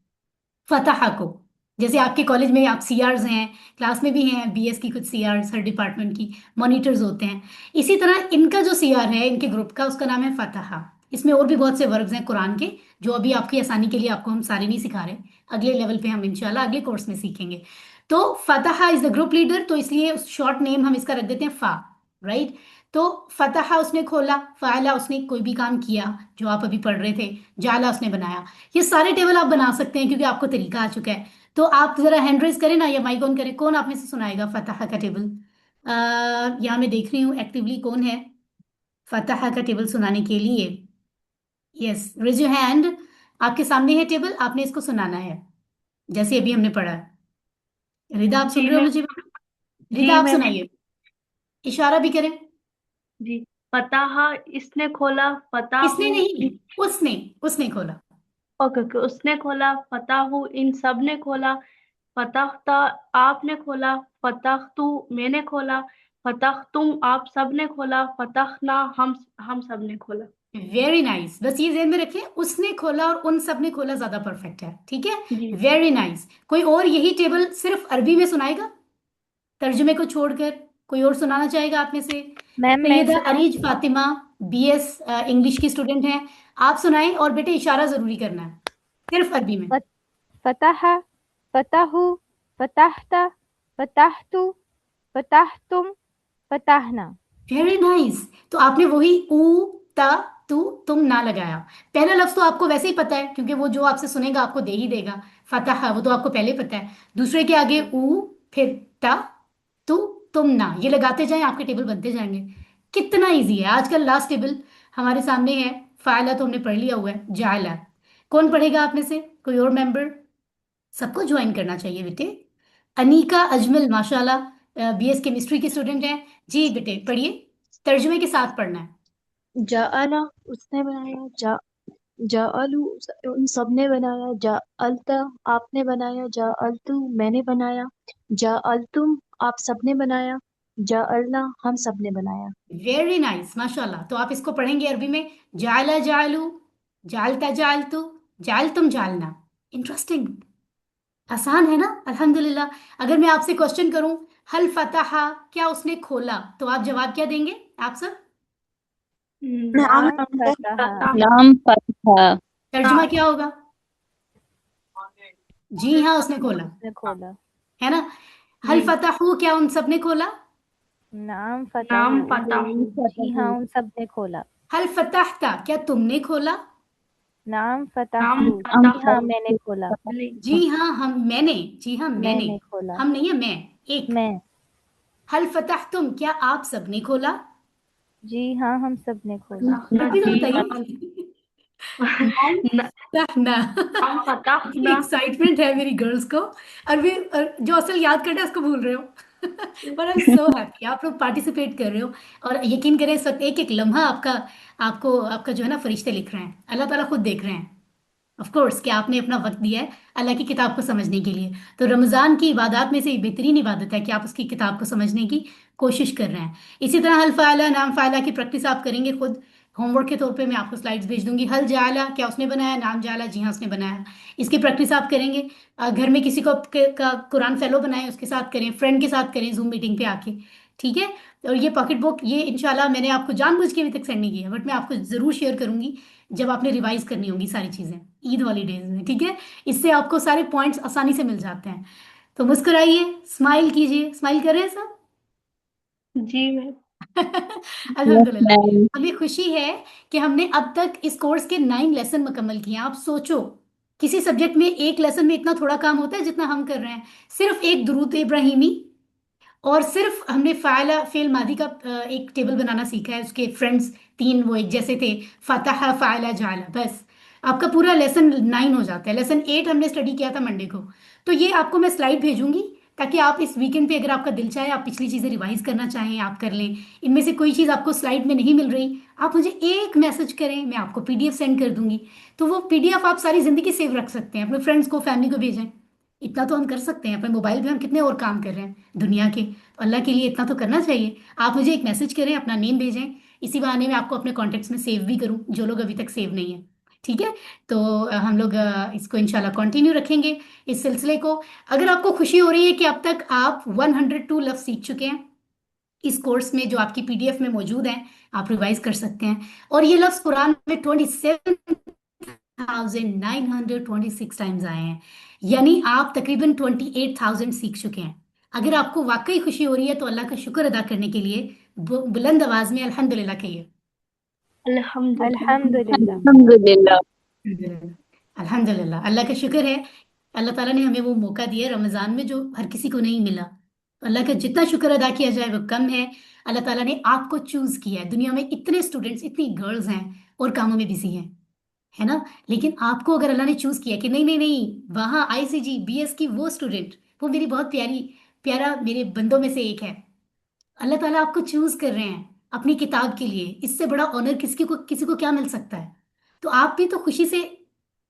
फतहा को। जैसे आपके कॉलेज में आप सीआरस हैं, क्लास में भी हैं, बीएस की कुछ सीआरस, हर डिपार्टमेंट की मॉनिटर्स होते हैं। इसी तरह इनका जो सीआर है इनके ग्रुप का, उसका नाम है फतहा। इसमें और भी बहुत से वर्ब्स हैं कुरान के, जो अभी आपकी आसानी के लिए आपको हम सारे नहीं सिखा रहे, अगले लेवल पे हम इंशाल्लाह अगले कोर्स में सीखेंगे। तो Fataha is the group leader, तो इसलिए शॉर्ट नेम हम इसका रख देते हैं फा, राइट। तो फतहा उसने खोला, फाला उसने कोई भी काम किया जो आप अभी पढ़ रहे थे, जाला उसने बनाया। ये सारे टेबल आप बना सकते हैं क्योंकि आपको तरीका आ चुका है। तो आप जरा हैंड रेज करें ना, या माइक ऑन करें, कौन आप में से सुनाएगा फतहा का टेबल? यहाँ मैं देख रही हूँ एक्टिवली कौन है फतहा का टेबल सुनाने के लिए। Yes, raise your hand. आपके सामने है टेबल, आपने इसको सुनाना है जैसे अभी हमने पढ़ा। रिदा आप सुन जी रहे हो मैं मुझे? रिदा जी आप मैं सुनाइए, इशारा भी करें। जी। फतहा इसने खोला, इसने फताहू नहीं, उसने उसने खोला। ओके ओके, उसने खोला, फताहू इन सब ने खोला, फतहता आपने खोला, फतहतु मैंने खोला, फतहतुम आप सब ने खोला, फतहना हम सब ने खोला। वेरी नाइस, बस ये ध्यान में रखें, उसने खोला और उन सब ने खोला ज्यादा परफेक्ट है, ठीक है। जी वेरी नाइस। कोई और यही टेबल सिर्फ अरबी में सुनाएगा, तर्जुमे को छोड़कर? कोई और सुनाना चाहेगा आप में से? मैम मैं सैयदा सुनाऊं? अरीज फातिमा, बीएस इंग्लिश की स्टूडेंट हैं, आप सुनाएं। और बेटे इशारा जरूरी करना है, सिर्फ अरबी में। फत- फतह, फतहु, फतहता, फतहतु, फतहतुम, फतहना। Very nice. तो आपने वही ऊ ता तू तुम ना लगाया। पहला लफ्ज तो आपको वैसे ही पता है, क्योंकि वो जो आपसे सुनेगा आपको दे ही देगा, फतह, वो तो आपको पहले पता है। दूसरे के आगे ऊ, फिर ता तू तुम ना, ये लगाते जाएं, आपके टेबल बनते जाएंगे। कितना इजी है। आजकल लास्ट टेबल हमारे सामने है, फायला तो हमने पढ़ लिया हुआ है, जायला कौन पढ़ेगा आप में से? कोई और मेंबर? सबको ज्वाइन करना चाहिए बेटे। अनीका अजमल माशाल्लाह बीएस केमिस्ट्री की स्टूडेंट है। जी बेटे पढ़िए, तर्जुमे के साथ पढ़ना है। जाअला उसने बनाया, जाअलू उन सब ने बनाया, जाअलता आपने बनाया, जाअलतू मैंने बनाया, जाअलतुम आप सब ने बनाया, जाअलना हम सब ने बनाया। वेरी नाइस माशाल्लाह। तो आप इसको पढ़ेंगे अरबी में, जायला जायलू, जालता जालतू, जाल तुम जालना। इंटरेस्टिंग, आसान है ना? अल्हम्दुलिल्लाह। अगर मैं आपसे क्वेश्चन करूं, हल फतहा, क्या उसने खोला, तो आप जवाब क्या देंगे आप सब? नाम नाम फतह, नाम फतह, तर्जुमा क्या होगा? जी हाँ उसने खोला, उसने खोला। है ना। हल जी फतहू, क्या उन सब ने खोला? नाम नाम फतहु, फताहू जी हाँ उन सब ने खोला। हल फतहता, क्या तुमने खोला? नाम नाम फतहतु, जी हाँ फताहू मैंने खोला। जी हाँ हम मैंने, जी हाँ मैंने, मैंने खोला। हम नहीं है मैं, एक। मैं, हल फतहतुम, क्या आप सबने खोला? जी हाँ हम सब ने खोला। फताहना अभी तो जी बताइए। नाम न- फतहना। नाम इतनी फताहना एक्साइटमेंट है मेरी गर्ल्स को, और भी जो असल याद करना है उसको भूल रहे हो। पर आई एम सो हैप्पी आप लोग पार्टिसिपेट कर रहे हो। और यकीन करें इस वक्त एक एक लम्हा आपका, आपको आपका जो है ना फरिश्ते लिख रहे हैं, अल्लाह ताला खुद देख रहे हैं। ऑफ कोर्स कि आपने अपना वक्त दिया है अल्लाह की किताब को समझने के लिए। तो रमज़ान की इबादत में से एक बेहतरीन इबादत है कि आप उसकी किताब को समझने की कोशिश कर रहे हैं। इसी तरह हल फ़ाइला नाम फ़ाइला की प्रैक्टिस आप करेंगे खुद, होमवर्क के तौर पे मैं आपको स्लाइड्स भेज दूंगी। हल जाला, क्या उसने बनाया? नाम जाला, जी हाँ उसने बनाया। इसकी प्रैक्टिस आप करेंगे। घर में किसी को का कुरान फेलो बनाए, उसके साथ करें, फ्रेंड के साथ करें जूम मीटिंग पे आके। ठीक है। और ये पॉकेट बुक, ये इंशाल्लाह मैंने आपको जानबूझ के अभी तक सेंड नहीं किया, बट मैं आपको जरूर शेयर करूंगी जब आपने रिवाइज करनी होगी सारी चीजें ईद हॉलीडेज में। ठीक है। इससे आपको सारे पॉइंट्स आसानी से मिल जाते हैं। तो मुस्कुराइए, स्माइल कीजिए। स्माइल कर रहे हैं सब? जी मैम। यस अल्हम्दुलिल्लाह। मैम। हमें खुशी है कि हमने अब तक इस कोर्स के 9 लेसन मुकम्मल किए हैं। आप सोचो, किसी सब्जेक्ट में एक लेसन में इतना थोड़ा काम होता है जितना हम कर रहे हैं। सिर्फ एक दुरूद इब्राहिमी, और सिर्फ हमने फायला फेल मादी का एक टेबल बनाना सीखा है। उसके फ्रेंड्स तीन वो एक जैसे थे, फतह फायला जाला, बस आपका पूरा लेसन 9 हो जाता है। लेसन 8 हमने स्टडी किया था मंडे को। तो ये आपको मैं स्लाइड भेजूंगी, ताकि आप इस वीकेंड पे अगर आपका दिल चाहे, आप पिछली चीजें रिवाइज करना चाहें, आप कर लें। इनमें से कोई चीज आपको स्लाइड में नहीं मिल रही, आप मुझे एक मैसेज करें, मैं आपको पीडीएफ सेंड कर दूंगी। तो वो पीडीएफ आप सारी जिंदगी सेव रख सकते हैं, अपने फ्रेंड्स को, फैमिली को भेजें। इतना तो हम कर सकते हैं। अपने मोबाइल पे हम कितने और काम कर रहे हैं दुनिया के, तो अल्लाह के लिए इतना तो करना चाहिए। आप मुझे एक मैसेज करें, अपना नेम भेजें, इसी बहाने मैं आपको अपने कॉन्टेक्ट्स में सेव भी करूं, जो लोग अभी तक सेव नहीं है। ठीक है। तो हम लोग इसको इंशाल्लाह कंटिन्यू रखेंगे, इस सिलसिले को। अगर आपको खुशी हो रही है कि अब तक आप 102 लफ्ज सीख चुके हैं इस कोर्स में, जो आपकी पीडीएफ में मौजूद है, आप रिवाइज कर सकते हैं। और ये लफ्ज कुरान में 27,926 टाइम्स आए हैं, यानी आप तकरीबन 28,000 सीख चुके हैं। अगर आपको वाकई खुशी हो रही है तो अल्लाह का शुक्र अदा करने के लिए बुलंद आवाज में अल्हम्दुलिल्लाह कहिए। अल्हम्दुलिल्लाह। अल्हम्दुलिल्लाह। अल्हम्दुलिल्लाह। अल्हम्दुलिल्लाह। अल्हम्दुलिल्लाह, अल्लाह का शुक्र है। अल्लाह ताला ने हमें वो मौका दिया है रमजान में, जो हर किसी को नहीं मिला। तो अल्लाह का जितना शुक्र अदा किया जाए वो कम है। अल्लाह ताला ने आपको चूज किया है। दुनिया में इतने स्टूडेंट्स, इतनी गर्ल्स हैं और कामों में बिजी हैं, है ना? लेकिन आपको अगर अल्लाह ने चूज किया कि नहीं नहीं नहीं, वहां आईसीजी बीएस की वो स्टूडेंट, वो मेरी बहुत प्यारा मेरे बंदों में से एक है। अल्लाह ताला आपको चूज कर रहे हैं अपनी किताब के लिए। इससे बड़ा ऑनर किसी को क्या मिल सकता है? तो आप भी तो खुशी से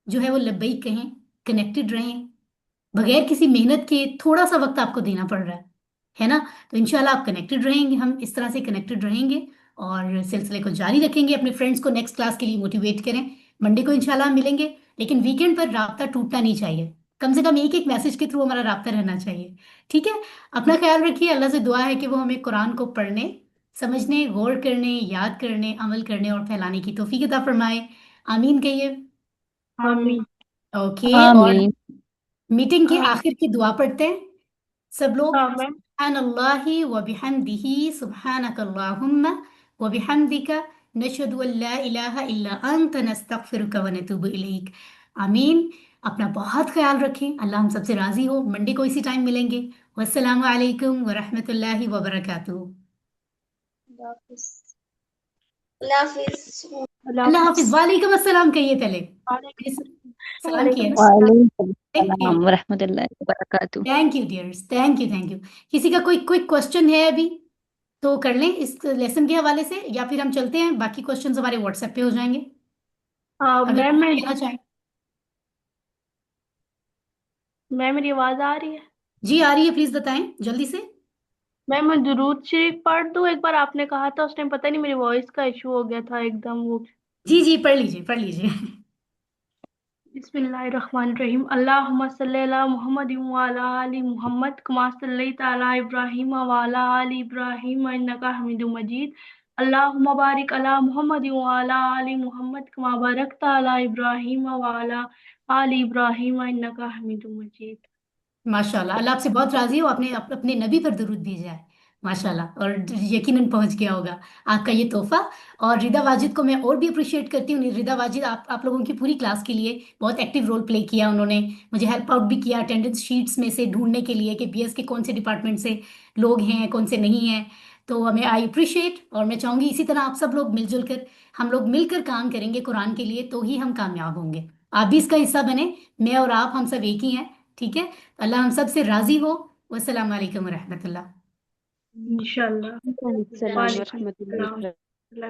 जो है वो लब्बैक कहें, कनेक्टेड रहें। बगैर किसी मेहनत के थोड़ा सा वक्त आपको देना पड़ रहा है ना? तो इंशाल्लाह आप कनेक्टेड रहेंगे, हम इस तरह से कनेक्टेड रहेंगे और सिलसिले को जारी रखेंगे। अपने फ्रेंड्स को नेक्स्ट क्लास के लिए मोटिवेट करें। मंडे को इंशाल्लाह हम मिलेंगे, लेकिन वीकेंड पर राब्ता टूटना नहीं चाहिए। कम से कम एक एक मैसेज के थ्रू हमारा राब्ता रहना चाहिए। ठीक है। अपना ख्याल रखिए। अल्लाह से दुआ है कि वो हमें कुरान को पढ़ने, समझने, गौर करने, याद करने, अमल करने और फैलाने की तौफीक अता फरमाए। आमीन कहिए। आमीन। ओके। और आमीन। मीटिंग के आमीन। आखिर की दुआ पढ़ते हैं सब लोग। हाँ मैम। सुब्हानल्लाहि व बिहम्दिही, सुब्हानकल्लाहुम्मा व बिहम्दिका, नशहदु अन ला इलाहा इल्ला अंत, नस्तगफिरुका व नतूबु इलैक। आमीन। अपना बहुत ख्याल रखें। अल्लाह हम सबसे राजी हो। मंडे को इसी टाइम मिलेंगे। वस्सलामु अलैकुम व रहमतुल्लाहि व बरकातुहू। अल्लाह हाफिज़। अल्लाह अल्लाह हाफिज़। हाफिज। वालेकुम अस्सलाम कहिए पहले। सलाम किया वालेकुम ना? अस्सलाम। वालेकुम थैंक यू। सलाम व रहमतुल्लाहि व बरकातुहू। Thank you dears, thank you thank you. किसी का कोई क्विक क्वेश्चन है अभी तो कर लें इस लेसन के हवाले से, या फिर हम चलते हैं, बाकी क्वेश्चंस हमारे व्हाट्सएप पे हो जाएंगे अगर मैम आप मैं लेना चाहें। मैम मेरी आवाज आ रही है? जी आ रही है, प्लीज बताएं जल्दी से। मैम मैं दुरूद शरीफ पढ़ दूं? एक बार आपने कहा था उस टाइम, पता नहीं मेरी वॉइस का इशू हो गया था एकदम वो। जी जी पढ़ लीजिए, पढ़ लीजिए। बिस्मिल्लाहिर्रहमानिर्रहीम। अल्लाहुम्मा सल्ली अला मुहम्मद व अला आलि मुहम्मद कमा सल्लैता अला इब्राहीम व अला आलि इब्राहीम इन्नका हमीदुम मजीद। अल्लाहुम्मा बारिक अला मुहम्मद व अला आलि मुहम्मद कमा बारकता अला इब्राहीम व अला आलि इब्राहीम इन्नका हमीदुम मजीद। माशाल्लाह, अल्लाह आपसे बहुत राजी हो। आपने अपने नबी पर दुरूद भेजा है, माशाल्लाह। और यकीनन पहुंच गया होगा आपका ये तोहफा। और रिदा वाजिद को मैं और भी अप्रिशिएट करती हूँ। रिदा वाजिद आप लोगों की पूरी क्लास के लिए बहुत एक्टिव रोल प्ले किया उन्होंने। मुझे हेल्प आउट भी किया अटेंडेंस शीट्स में से ढूंढने के लिए कि बीएस के कौन से डिपार्टमेंट से लोग हैं, कौन से नहीं हैं। तो हमें आई अप्रिशिएट, और मैं चाहूंगी इसी तरह आप सब लोग मिलजुल कर, हम लोग मिलकर काम करेंगे कुरान के लिए, तो ही हम कामयाब होंगे। आप भी इसका हिस्सा बने। मैं और आप, हम सब एक ही हैं। ठीक है। अल्लाह हम सब से राजी हो। वस्सलाम वालेकुम रहमतुल्लाह। इंशाल्लाह। वालेकुम वालेकुम रहमतुल्लाहि अस्सलाम। अल्लाह